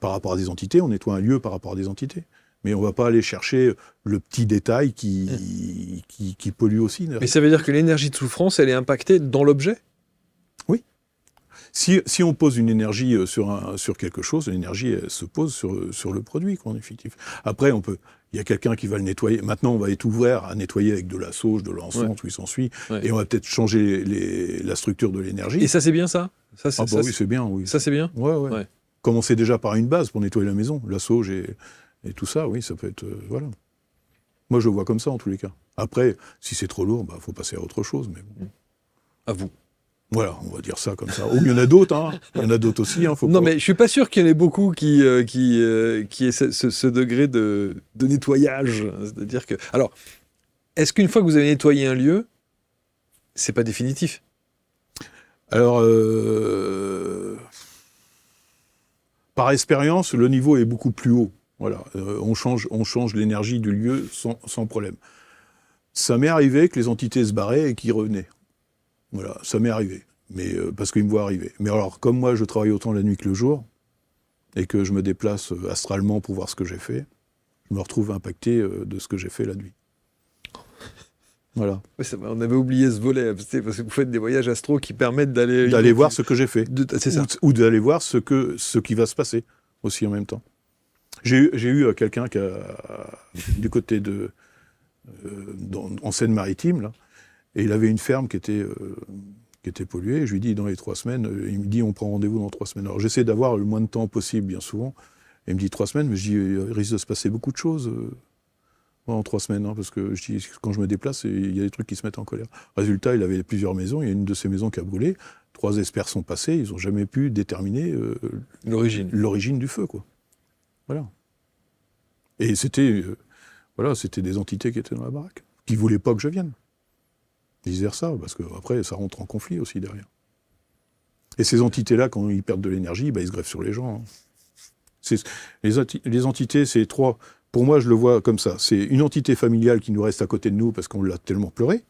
B: par rapport à des entités, on nettoie un lieu par rapport à des entités. Mais on ne va pas aller chercher le petit détail qui pollue aussi.
C: Mais ça veut dire que l'énergie de souffrance, elle est impactée dans l'objet ?
B: Oui. Si on pose une énergie sur quelque chose, l'énergie elle se pose sur le produit, quoi, en définitive. Après, il y a quelqu'un qui va le nettoyer. Maintenant, on va être ouvert à nettoyer avec de la sauge, de l'encens, tout s'ensuit. Ouais. Et on va peut-être changer la structure de l'énergie.
C: Et ça, c'est bien, ça ?
B: Oui, c'est bien, oui.
C: Ça, c'est bien ?
B: Ouais. Commencer déjà par une base pour nettoyer la maison. La sauge et tout ça, oui, ça peut être... voilà. Moi, je le vois comme ça, en tous les cas. Après, si c'est trop lourd, faut passer à autre chose. Mais bon.
C: À vous.
B: Voilà, on va dire ça comme ça. Il y en a d'autres, hein. Il y en a d'autres aussi.
C: Non, mais je suis pas sûr qu'il y en ait beaucoup qui aient ce degré de nettoyage. C'est-à-dire que... Alors, est-ce qu'une fois que vous avez nettoyé un lieu, c'est pas définitif?
B: Alors, par expérience, le niveau est beaucoup plus haut. Voilà, on change l'énergie du lieu sans problème. Ça m'est arrivé que les entités se barraient et qu'ils revenaient. Voilà, ça m'est arrivé, mais parce qu'ils me voient arriver. Mais alors, comme moi, je travaille autant la nuit que le jour, et que je me déplace astralement pour voir ce que j'ai fait, je me retrouve impacté de ce que j'ai fait la nuit. Voilà.
C: Oui, on avait oublié ce volet, parce que vous faites des voyages astro qui permettent
B: d'aller voir ce que j'ai fait,
C: c'est ça.
B: Ou d'aller voir ce qui va se passer aussi en même temps. J'ai eu quelqu'un du côté en Seine-Maritime, là, et il avait une ferme qui était polluée. Et je lui dis, dans les 3 semaines, il me dit, on prend rendez-vous dans 3 semaines. Alors j'essaie d'avoir le moins de temps possible, bien souvent. Et il me dit 3 semaines, mais je dis, il risque de se passer beaucoup de choses en 3 semaines, hein, parce que je dis, quand je me déplace, il y a des trucs qui se mettent en colère. Résultat, il avait plusieurs maisons, il y a une de ces maisons qui a brûlé. 3 experts sont passés, ils n'ont jamais pu déterminer l'origine du feu, quoi. Voilà. Et c'était des entités qui étaient dans la baraque, qui ne voulaient pas que je vienne. Vice-versa, parce qu'après, ça rentre en conflit aussi derrière. Et ces entités-là, quand ils perdent de l'énergie, ils se greffent sur les gens. Hein. Les entités, c'est 3. Pour moi, je le vois comme ça. C'est une entité familiale qui nous reste à côté de nous parce qu'on l'a tellement pleuré.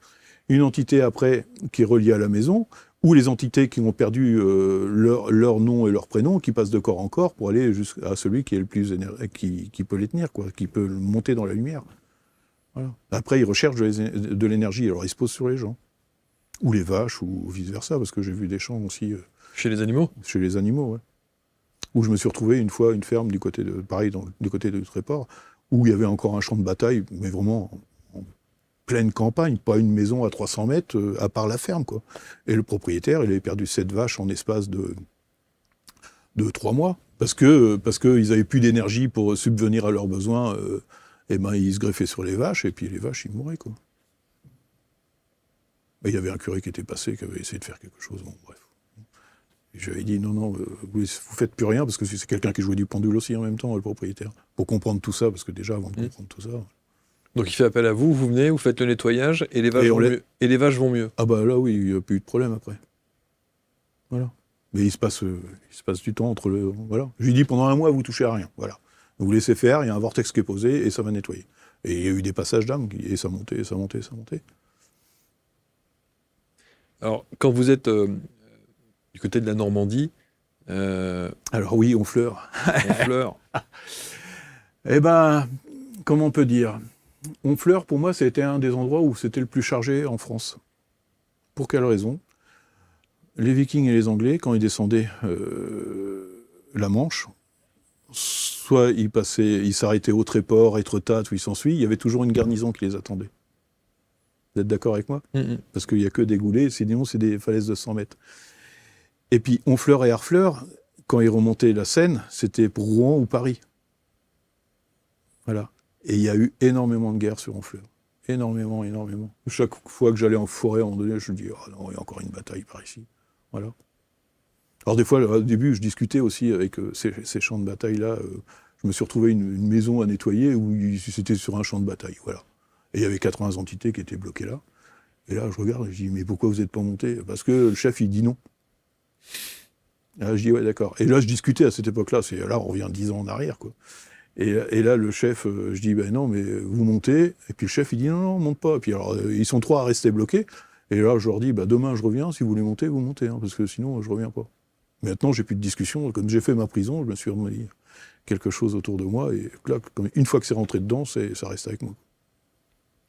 B: Une entité, après, qui est reliée à la maison, ou les entités qui ont perdu leur nom et leur prénom, qui passent de corps en corps pour aller jusqu'à celui qui est le plus qui peut les tenir, quoi, qui peut monter dans la lumière. Voilà. Après, ils recherchent de l'énergie, alors ils se posent sur les gens. Ou les vaches, ou vice-versa, parce que j'ai vu des champs aussi...
C: Chez les animaux ?
B: Chez les animaux, ouais. Où je me suis retrouvé une fois une ferme du côté de Tréport, où il y avait encore un champ de bataille, mais vraiment en pleine campagne, pas une maison à 300 mètres, à part la ferme, quoi. Et le propriétaire, il avait perdu 7 vaches en espace de 3 mois, parce qu'ils n'avaient plus d'énergie pour subvenir à leurs besoins... ils se greffaient sur les vaches, et puis les vaches, ils mouraient, quoi. Il y avait un curé qui était passé, qui avait essayé de faire quelque chose, bon, bref. Et j'avais dit, non, vous faites plus rien, parce que c'est quelqu'un qui jouait du pendule aussi en même temps, le propriétaire, pour comprendre tout ça, parce que déjà, avant de comprendre tout ça...
C: Donc il fait appel à vous, vous venez, vous faites le nettoyage, et les vaches vont mieux. Et les vaches vont mieux.
B: Ah là, oui, il n'y a plus eu de problème après. Voilà. Mais il se passe du temps entre le... Voilà. Je lui dis, pendant 1 mois, vous touchez à rien, voilà. Vous laissez faire, il y a un vortex qui est posé et ça va nettoyer. Et il y a eu des passages d'âme et ça montait, ça montait, ça montait.
C: Alors, quand vous êtes du côté de la Normandie...
B: Alors oui, Honfleur.
C: Honfleur.
B: Eh ben, comment on peut dire ? Honfleur, pour moi, c'était un des endroits où c'était le plus chargé en France. Pour quelle raison ? Les Vikings et les Anglais, quand ils descendaient la Manche, soit ils s'arrêtaient au Tréport, Étretat, où ils s'ensuit, il y avait toujours une garnison qui les attendait. Vous êtes d'accord avec moi ? Parce qu'il n'y a que des goulets, sinon c'est des falaises de 100 mètres. Et puis Honfleur et Harfleur, quand ils remontaient la Seine, c'était pour Rouen ou Paris. Voilà. Et il y a eu énormément de guerres sur Honfleur. Énormément. Chaque fois que j'allais en forêt, à un moment donné, je me dis, oh non, il y a encore une bataille par ici. Voilà. Alors des fois, au début, je discutais aussi avec ces champs de bataille-là. Je me suis retrouvé une maison à nettoyer où c'était sur un champ de bataille, voilà. Et il y avait 80 entités qui étaient bloquées là. Et là, je regarde et je dis, mais pourquoi vous n'êtes pas monté ? Parce que le chef, il dit non. Et là, je dis, ouais, d'accord. Et là, je discutais à cette époque-là, là, on revient 10 ans en arrière, quoi. Et là, le chef, je dis, ben non, mais vous montez. Et puis le chef, il dit, non, on monte pas. Et puis alors, ils sont 3 à rester bloqués. Et là, je leur dis, demain, je reviens. Si vous voulez monter, vous montez, hein, parce que sinon, je reviens pas. Maintenant, j'ai plus de discussion. Comme j'ai fait ma prison, je me suis remis quelque chose autour de moi. Et là, une fois que c'est rentré dedans, ça reste avec moi.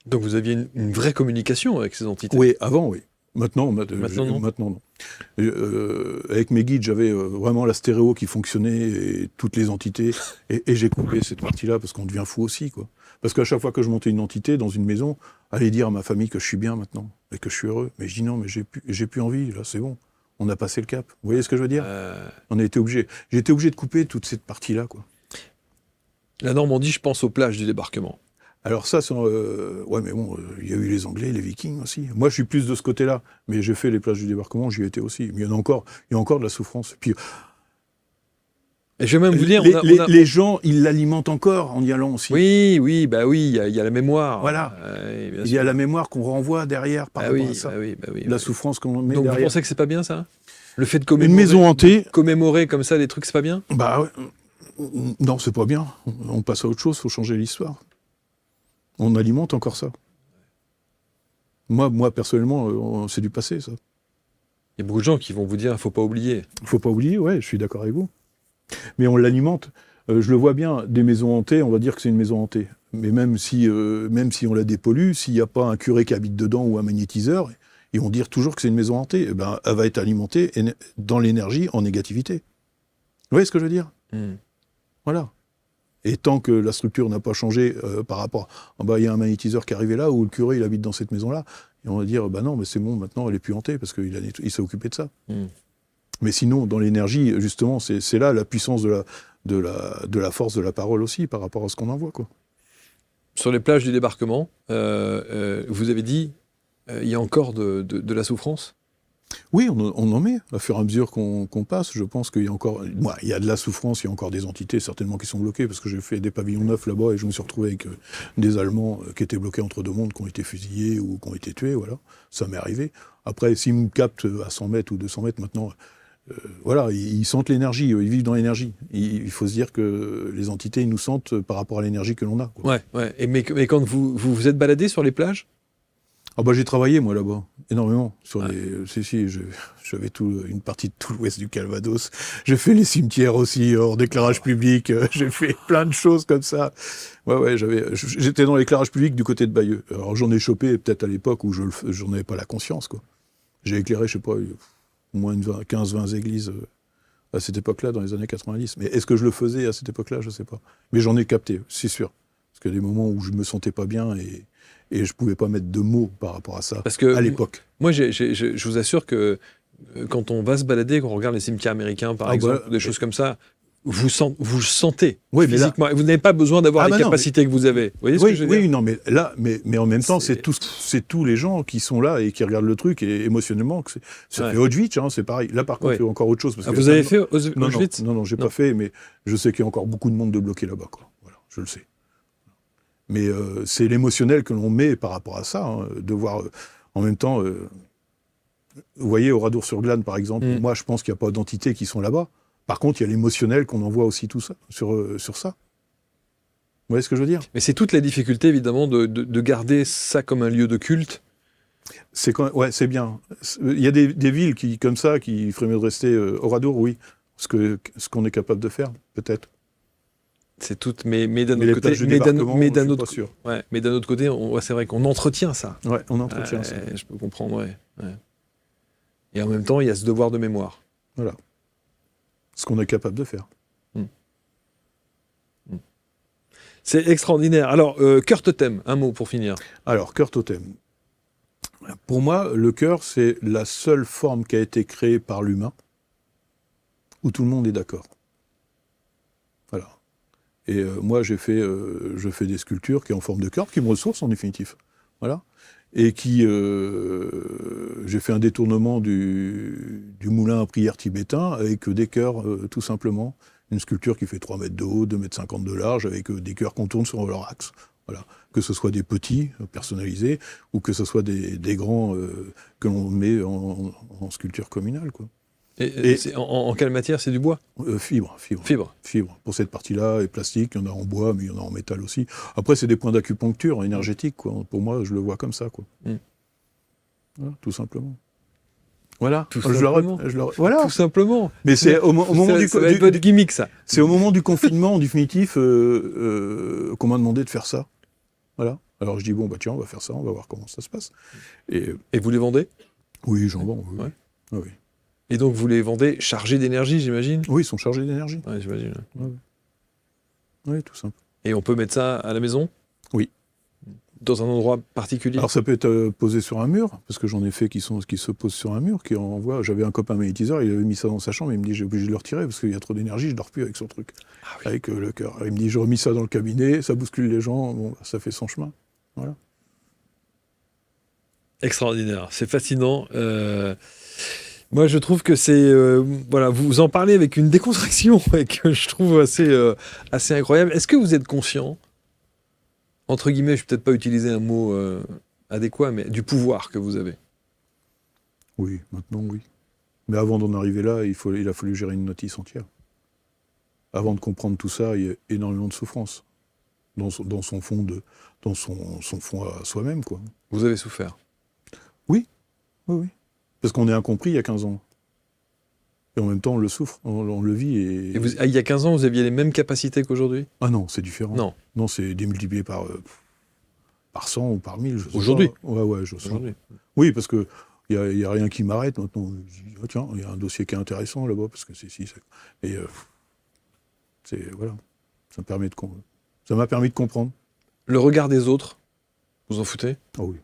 C: Donc vous aviez une vraie communication avec ces entités ?
B: Oui, avant, oui. Maintenant non. Avec mes guides, j'avais vraiment la stéréo qui fonctionnait, et toutes les entités. Et j'ai coupé cette partie-là, parce qu'on devient fou aussi, quoi. Parce qu'à chaque fois que je montais une entité dans une maison, aller dire à ma famille que je suis bien maintenant, et que je suis heureux. Mais je dis non, mais j'ai plus envie, là, c'est bon. On a passé le cap. Vous voyez ce que je veux dire ? On a été obligé. J'ai été obligé de couper toute cette partie-là, quoi.
C: La Normandie, je pense aux plages du débarquement.
B: Alors ça, ouais, mais bon, il y a eu les Anglais, les Vikings aussi. Moi, je suis plus de ce côté-là, mais j'ai fait les plages du débarquement, j'y étais aussi. Mais il y a encore de la souffrance. Puis,
C: Et je vais même vous dire...
B: les gens, ils l'alimentent encore en y allant aussi.
C: Oui, il y a la mémoire.
B: Voilà.
C: Bien
B: Il y
C: sûr.
B: a la mémoire qu'on renvoie derrière par rapport à ça. La souffrance qu'on met
C: Donc
B: derrière.
C: vous pensez que c'est pas bien, ça? Le fait de
B: Une maison hantée.
C: commémorer comme ça des trucs, c'est pas bien?
B: Bah ouais. Non, c'est pas bien. On passe à autre chose, faut changer l'histoire. On alimente encore ça. Moi personnellement, c'est du passé, ça.
C: Il y a beaucoup de gens qui vont vous dire, faut pas oublier.
B: Faut pas oublier, ouais, je suis d'accord avec vous. Mais on l'alimente. Je le vois bien, des maisons hantées, on va dire que c'est une maison hantée. Mais même si on la dépollue, s'il n'y a pas un curé qui habite dedans ou un magnétiseur, ils vont dire toujours que c'est une maison hantée. Eh ben, elle va être alimentée dans l'énergie en négativité. Vous voyez ce que je veux dire? Voilà. Et tant que la structure n'a pas changé par rapport... il y a un magnétiseur qui est arrivé là, ou le curé, il habite dans cette maison-là, et on va dire, non, mais c'est bon, maintenant, elle est plus hantée, parce qu'il s'est occupé de ça. Mais sinon, dans l'énergie, justement, c'est là la puissance de la force de la parole aussi, par rapport à ce qu'on envoie, quoi.
C: Sur les plages du débarquement, vous avez dit, il y a encore de la souffrance?
B: Oui, on en met, à fur et à mesure qu'on passe. Je pense qu'il y a encore... il y a de la souffrance, il y a encore des entités certainement qui sont bloquées, parce que j'ai fait des pavillons neufs là-bas et je me suis retrouvé avec des Allemands qui étaient bloqués entre deux mondes, qui ont été fusillés ou qui ont été tués, voilà. Ça m'est arrivé. Après, s'ils me captent à 100 mètres ou 200 mètres maintenant, voilà, ils sentent l'énergie, ils vivent dans l'énergie. Il faut se dire que les entités, ils nous sentent par rapport à l'énergie que l'on a, quoi.
C: Ouais. Mais quand vous êtes baladé sur les plages?
B: J'ai travaillé, moi, là-bas, énormément. J'avais une partie de tout l'ouest du Calvados. J'ai fait les cimetières aussi, hors d'éclairage public. J'ai fait plein de choses comme ça. J'étais dans l'éclairage public du côté de Bayeux. Alors, j'en ai chopé peut-être à l'époque où j'en avais pas la conscience, quoi. J'ai éclairé, je sais pas, au moins 15-20 églises à cette époque-là, dans les années 90. Mais est-ce que je le faisais à cette époque-là? Je sais pas. Mais j'en ai capté, c'est sûr. Parce qu'il y a des moments où je me sentais pas bien et je pouvais pas mettre de mots par rapport à ça, à l'époque.
C: Moi, je vous assure que quand on va se balader, quand on regarde les cimetières américains, par exemple, des choses comme ça, vous le sentez physiquement. Vous n'avez pas besoin d'avoir les capacités que vous avez. Vous voyez ce que je veux dire?
B: Non, mais là, mais en même temps, c'est tous les gens qui sont là et qui regardent le truc, et émotionnellement, ça fait Auschwitz, c'est pareil. Là, par contre, il y a encore autre chose. Parce que
C: vous avez fait Auschwitz?
B: Non, j'ai pas fait, mais je sais qu'il y a encore beaucoup de monde de bloqué là-bas, quoi. Voilà, je le sais. Mais c'est l'émotionnel que l'on met par rapport à ça, de voir en même temps... vous voyez, au Radour-sur-Glane, par exemple, moi, je pense qu'il n'y a pas d'entités qui sont là-bas. Par contre, il y a l'émotionnel qu'on envoie aussi tout ça, sur ça. Vous voyez ce que je veux dire?
C: Mais c'est toute la difficulté, évidemment, de garder ça comme un lieu de culte.
B: C'est bien. Il y a des villes comme ça qui feraient mieux de rester au Radour, oui. Ce qu'on est capable de faire, peut-être.
C: C'est tout, mais d'un autre côté, mais d'un autre côté, c'est vrai qu'on entretient ça.
B: Ouais, on entretient ça.
C: Je peux comprendre, ouais. Et en même temps, il y a ce devoir de mémoire.
B: Voilà. Ce qu'on est capable de faire.
C: C'est extraordinaire. Alors, cœur totem, un mot pour finir.
B: Alors, cœur totem. Pour moi, le cœur, c'est la seule forme qui a été créée par l'humain où tout le monde est d'accord. Voilà. Et moi, je fais des sculptures qui sont en forme de cœur, qui me ressourcent en définitive. Voilà. Et j'ai fait un détournement du moulin à prière tibétain avec des cœurs, tout simplement. Une sculpture qui fait 3 mètres de haut, 2,50 m de large, avec des cœurs qu'on tourne sur leur axe. Voilà. Que ce soit des petits, personnalisés, ou que ce soit des grands que l'on met en sculpture communale, quoi.
C: Et en quelle matière? C'est du bois?
B: Fibre. Pour cette partie-là, et plastique, il y en a en bois, mais il y en a en métal aussi. Après, c'est des points d'acupuncture énergétique, quoi. Pour moi, je le vois comme ça, quoi. Voilà, tout simplement. Voilà.
C: Tout simplement.
B: Voilà.
C: Tout simplement.
B: Mais c'est au moment du
C: votre gimmick, ça.
B: C'est au moment du confinement, en définitif, qu'on m'a demandé de faire ça. Voilà. Alors je dis tiens, on va faire ça, on va voir comment ça se passe. Et
C: vous les vendez?
B: Oui, j'en vends. Oui.
C: Ouais.
B: Oui.
C: Et donc vous les vendez chargés d'énergie, j'imagine?
B: Oui, ils sont chargés d'énergie.
C: Ouais, j'imagine.
B: Oui, tout simple.
C: Et on peut mettre ça à la maison?
B: Oui.
C: dans un endroit particulier?
B: Alors ça peut être posé sur un mur, parce que j'en ai fait qui se posent sur un mur, qui envoient. J'avais un copain magnétiseur, il avait mis ça dans sa chambre, il me dit j'ai obligé de le retirer parce qu'il y a trop d'énergie, je dors plus avec son truc, avec le cœur. Il me dit j'ai remis ça dans le cabinet, ça bouscule les gens, bon, ça fait son chemin. Voilà.
C: Extraordinaire, c'est fascinant. Moi, je trouve que c'est... voilà, vous en parlez avec une décontraction et que je trouve assez incroyable. Est-ce que vous êtes conscient, entre guillemets, je ne vais peut-être pas utiliser un mot adéquat, mais du pouvoir que vous avez?
B: Oui, maintenant oui. Mais avant d'en arriver là, il a fallu gérer une notice entière. Avant de comprendre tout ça, il y a énormément de souffrance dans son fond à soi-même, quoi.
C: Vous avez souffert?
B: Oui. Parce qu'on est incompris il y a 15 ans. Et en même temps, on le souffre, on le vit. Et
C: il y a 15 ans, vous aviez les mêmes capacités qu'aujourd'hui?
B: Ah non, c'est différent.
C: Non,
B: c'est démultiplié par 100 ou par 1000.
C: Aujourd'hui?
B: Ouais, je sais. Oui, parce que il y a rien qui m'arrête maintenant. Je dis, oh, tiens, il y a un dossier qui est intéressant là-bas, parce que c'est si. Et voilà. Ça m'a permis de comprendre.
C: Le regard des autres, vous en foutez?
B: Ah oui.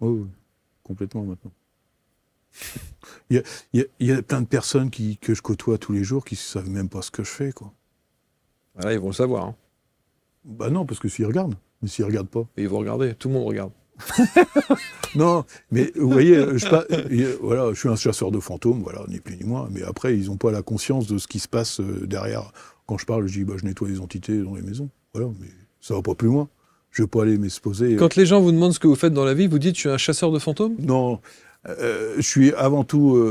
B: Oui, complètement maintenant. Il y a plein de personnes que je côtoie tous les jours qui ne savent même pas ce que je fais, quoi.
C: Voilà, ils vont le savoir. Hein.
B: Bah non, parce que s'ils regardent. Mais s'ils ne regardent pas.
C: Et ils vont regarder, tout le monde regarde.
B: Non, mais vous voyez, je suis un chasseur de fantômes, voilà, ni plus ni moins. Mais après, ils n'ont pas la conscience de ce qui se passe derrière. Quand je parle, je dis, je nettoie les entités dans les maisons. Voilà, mais ça va pas plus loin. Je ne vais pas aller m'exposer.
C: Quand les gens vous demandent ce que vous faites dans la vie, vous dites, je suis un chasseur de fantômes?
B: Non, je suis avant tout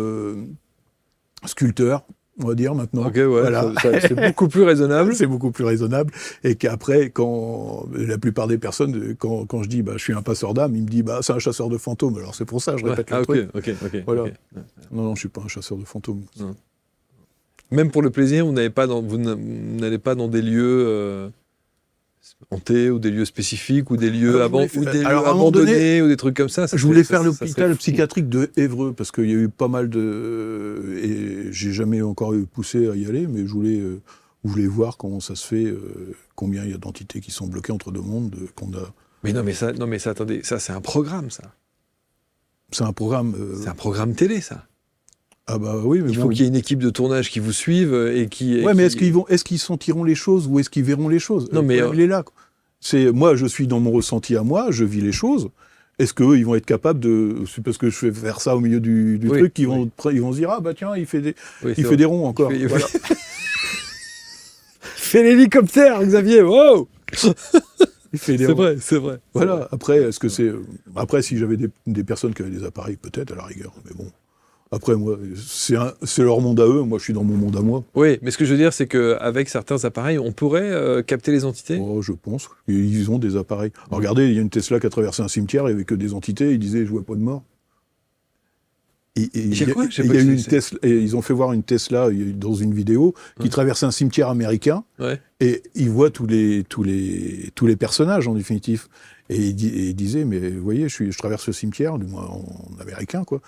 B: sculpteur, on va dire maintenant.
C: Ok, ouais,
B: voilà.
C: C'est beaucoup plus raisonnable.
B: C'est beaucoup plus raisonnable. Et qu'après, quand la plupart des personnes, quand je dis je suis un passeur d'âme, ils me disent c'est un chasseur de fantômes. Alors c'est pour ça je répète le truc.
C: Ok.
B: Voilà.
C: Okay.
B: Non, je suis pas un chasseur de fantômes.
C: Non. Même pour le plaisir, vous n'allez pas dans des lieux hantés ou des lieux spécifiques ou des lieux abandonnés ou des trucs comme ça.
B: Je voulais faire l'hôpital psychiatrique de Évreux parce qu'il y a eu pas mal de... Et j'ai jamais encore poussé à y aller, mais je voulais voir comment ça se fait, combien il y a d'entités qui sont bloquées entre deux mondes, qu'on a...
C: Mais ça, attendez, ça c'est un programme, ça.
B: C'est un programme...
C: C'est un programme télé, ça.
B: Ah bah oui, mais
C: il faut qu'il y ait une équipe de tournage qui vous suive et qui...
B: Ouais, mais est-ce qu'ils sentiront les choses ou est-ce qu'ils verront les choses?
C: Non, mais...
B: Il est là. Moi, je suis dans mon ressenti à moi, je vis les choses. Est-ce qu'eux, ils vont être capables de... C'est parce que je fais faire ça au milieu du truc qu'ils vont se dire, tiens, il fait des ronds encore. Voilà.
C: Fait l'hélicoptère, Xavier, wow.
B: Il fait des ronds.
C: C'est vrai.
B: Voilà, après, est-ce que c'est... Après, si j'avais des personnes qui avaient des appareils, peut-être, à la rigueur, mais bon... Après, moi, c'est leur monde à eux, moi je suis dans mon monde à moi.
C: Oui, mais ce que je veux dire, c'est qu'avec certains appareils, on pourrait capter les entités?
B: Oh, je pense. Ils ont des appareils. Alors, regardez, il y a une Tesla qui a traversé un cimetière, il n'y avait que des entités, il disait je vois pas de mort. Ils ont fait voir une Tesla dans une vidéo qui traversait un cimetière américain, et ils voient tous les personnages en définitif. Et il disait, mais vous voyez, je traverse le cimetière, du moins en américain, quoi.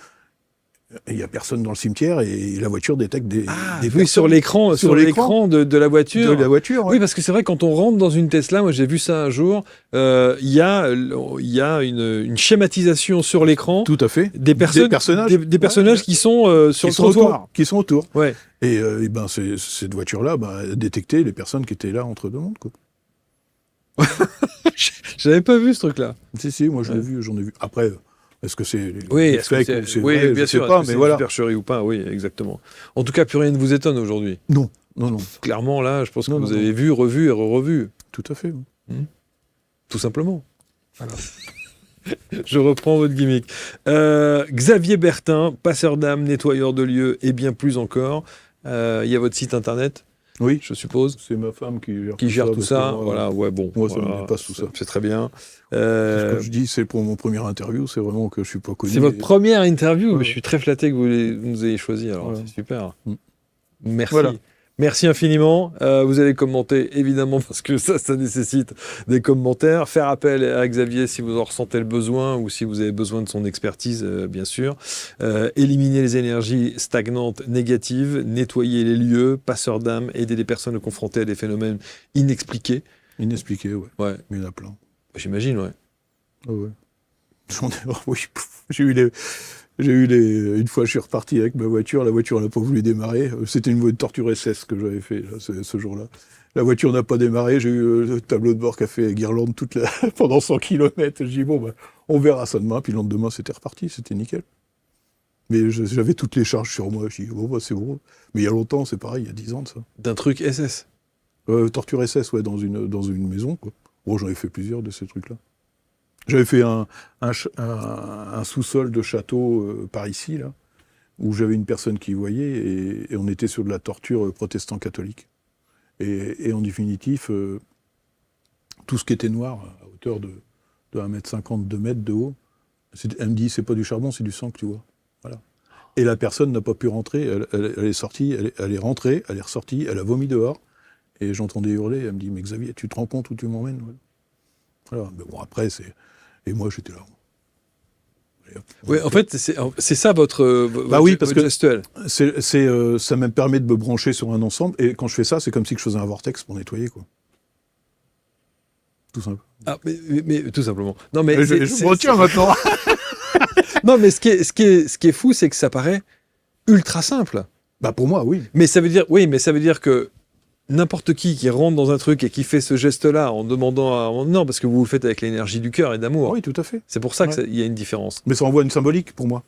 B: Il n'y a personne dans le cimetière et la voiture détecte des
C: oui, sur l'écran de la voiture.
B: De la voiture, ouais.
C: Oui, parce que c'est vrai, quand on rentre dans une Tesla, moi j'ai vu ça un jour, il y a une schématisation sur l'écran.
B: Tout à fait.
C: Des personnages qui sont sur le trottoir.
B: Qui sont autour.
C: Ouais.
B: Et cette voiture-là a détecté les personnes qui étaient là entre deux mondes, quoi.
C: J'avais pas vu ce truc-là.
B: Si, moi je l'ai vu, j'en ai vu. Après... Est-ce que c'est
C: fake ou c'est vrai, bien sûr,
B: je sais pas, mais voilà.
C: Supercherie ou pas, oui, exactement. En tout cas, plus rien ne vous étonne aujourd'hui.
B: Non.
C: Clairement, là, je pense que vous avez vu, revu et revu.
B: Tout à fait.
C: Tout simplement. Voilà. Je reprends votre gimmick. Xavier Bertin, passeur d'âme, nettoyeur de lieux et bien plus encore. Il y a votre site internet?
B: Oui,
C: je suppose.
B: C'est ma femme qui
C: gère tout ça. Voilà, ouais, bon.
B: Moi, ça me dépasse tout ça.
C: C'est très bien.
B: Ce que je dis, c'est pour mon première interview, c'est vraiment que je suis pas connu.
C: C'est votre première interview, mais je suis très flatté que vous nous ayez choisi. Alors, c'est super. Merci. Voilà. Merci infiniment. Vous allez commenter, évidemment, parce que ça nécessite des commentaires. Faire appel à Xavier si vous en ressentez le besoin ou si vous avez besoin de son expertise, bien sûr. Éliminer les énergies stagnantes négatives, nettoyer les lieux, passeur d'âme, aider les personnes confrontées à des phénomènes inexpliqués.
B: Inexpliqués, ouais. Mais il y en a plein.
C: J'imagine, ouais.
B: Ah ouais. Oui, une fois, je suis reparti avec ma voiture. La voiture n'a pas voulu démarrer. C'était une torture SS que j'avais fait là, ce jour-là. La voiture n'a pas démarré. J'ai eu le tableau de bord qui a fait guirlande pendant 100 km. Je dis, bon, on verra ça demain. Puis le lendemain, c'était reparti. C'était nickel. Mais j'avais toutes les charges sur moi. Je dis, bon, c'est bon. Mais il y a longtemps, c'est pareil, il y a 10 ans de ça.
C: D'un truc SS.
B: Torture SS, ouais, dans une maison, quoi. Bon, j'en ai fait plusieurs de ces trucs-là. J'avais fait un sous-sol de château par ici, là, où j'avais une personne qui voyait, et on était sur de la torture protestant-catholique. Et en définitive, tout ce qui était noir, à hauteur de 1,50 m, 2 mètres de haut, elle me dit, c'est pas du charbon, c'est du sang que tu vois. Voilà. Et la personne n'a pas pu rentrer, elle est sortie, elle est rentrée, elle est ressortie, elle a vomi dehors, et j'entendais hurler, elle me dit, mais Xavier, tu te rends compte où tu m'emmènes? Voilà. Mais bon, après, et moi, j'étais là.
C: Oui, en fait, c'est ça votre
B: oui, parce que
C: gestuelle.
B: Ça me permet de me brancher sur un ensemble, et quand je fais ça, c'est comme si je faisais un vortex pour nettoyer, quoi. Tout simple.
C: Ah, mais tout simplement. Non, mais
B: je me retiens maintenant.
C: Non, mais ce qui est fou, c'est que ça paraît ultra simple.
B: Pour moi, oui.
C: Mais ça veut dire que n'importe qui rentre dans un truc et qui fait ce geste-là en demandant non, parce que vous le faites avec l'énergie du cœur et d'amour.
B: Oui, tout à fait.
C: C'est pour ça qu'il y a une différence.
B: Mais ça envoie une symbolique pour moi.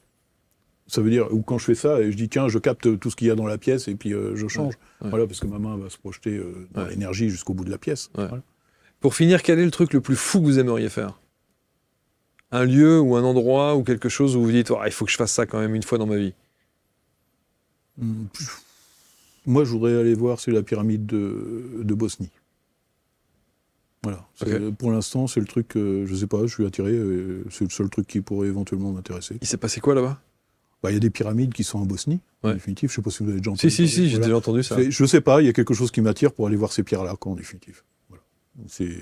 B: Ça veut dire, ou quand je fais ça, et je dis, tiens, je capte tout ce qu'il y a dans la pièce et puis je change. Ouais. Voilà, parce que ma main va se projeter dans l'énergie jusqu'au bout de la pièce. Ouais. Voilà.
C: Pour finir, quel est le truc le plus fou que vous aimeriez faire? Un lieu ou un endroit ou quelque chose où vous dites, il faut que je fasse ça quand même une fois dans ma vie.
B: Moi, je voudrais aller voir, c'est la pyramide de Bosnie. Voilà. Pour l'instant, c'est le truc, je sais pas, je suis attiré, c'est le seul truc qui pourrait éventuellement m'intéresser.
C: Il s'est passé quoi là-bas?
B: Il y a des pyramides qui sont en Bosnie, en définitive. Je sais pas si vous avez déjà entendu.
C: Si, j'ai déjà entendu ça.
B: Je sais pas, il y a quelque chose qui m'attire pour aller voir ces pierres-là, en définitive. Voilà. C'est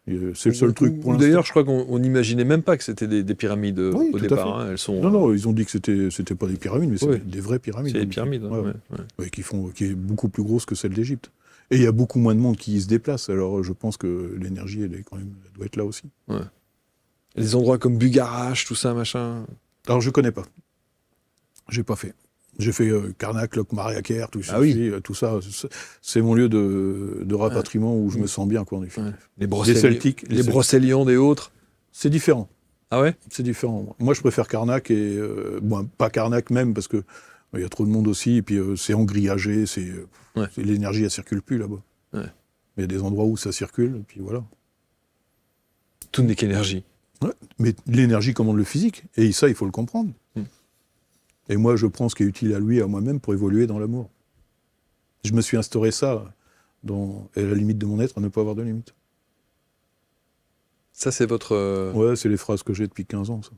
B: le seul truc pour l'instant.
C: D'ailleurs, je crois qu'on n'imaginait même pas que c'était des pyramides au départ. Elles sont.
B: Non, ils ont dit que c'était pas des pyramides, mais c'est des vraies pyramides.
C: C'est des pyramides,
B: qui est beaucoup plus grosse que celle d'Égypte. Et il y a beaucoup moins de monde qui y se déplace. Alors, je pense que l'énergie, elle doit être là aussi.
C: Ouais. Les endroits comme Bugarache, tout ça, machin.
B: Alors, je connais pas. J'ai pas fait. J'ai fait Karnak, Locmaria-Ker, tout ça. Tout ça. C'est mon lieu de rapatriement où je me sens bien, quoi, en effet.
C: Les Celtiques. Les Brocéliande et autres.
B: C'est différent.
C: Ah ouais?
B: C'est différent. Moi, je préfère Karnak et... pas Karnak même, parce que il y a trop de monde aussi, et puis c'est engrillagé, l'énergie, elle circule plus là-bas. Ouais. Il y a des endroits où ça circule, et puis voilà.
C: Tout n'est qu'énergie.
B: Ouais, mais l'énergie commande le physique, et ça, il faut le comprendre. Et moi, je prends ce qui est utile à lui et à moi-même pour évoluer dans l'amour. Je me suis instauré ça, à la limite de mon être, à ne pas avoir de limite.
C: Ça, c'est votre...
B: Ouais, c'est les phrases que j'ai depuis 15 ans, ça.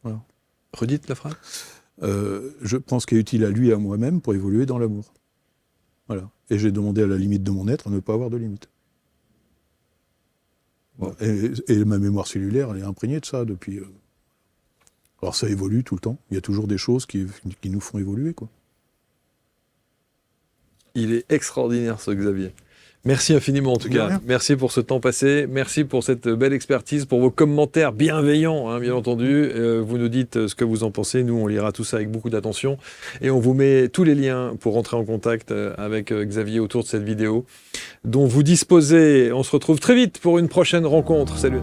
B: Voilà.
C: Redites la phrase.
B: Je prends ce qui est utile à lui et à moi-même pour évoluer dans l'amour. Voilà. Et j'ai demandé à la limite de mon être à ne pas avoir de limite. Bon. Et ma mémoire cellulaire, elle est imprégnée de ça depuis... Alors ça évolue tout le temps. Il y a toujours des choses qui nous font évoluer, quoi.
C: Il est extraordinaire, ce Xavier. Merci infiniment, en tout cas. Rien. Merci pour ce temps passé. Merci pour cette belle expertise, pour vos commentaires bienveillants, bien entendu. Vous nous dites ce que vous en pensez. Nous, on lira tout ça avec beaucoup d'attention. Et on vous met tous les liens pour rentrer en contact avec Xavier autour de cette vidéo dont vous disposez. On se retrouve très vite pour une prochaine rencontre. Salut.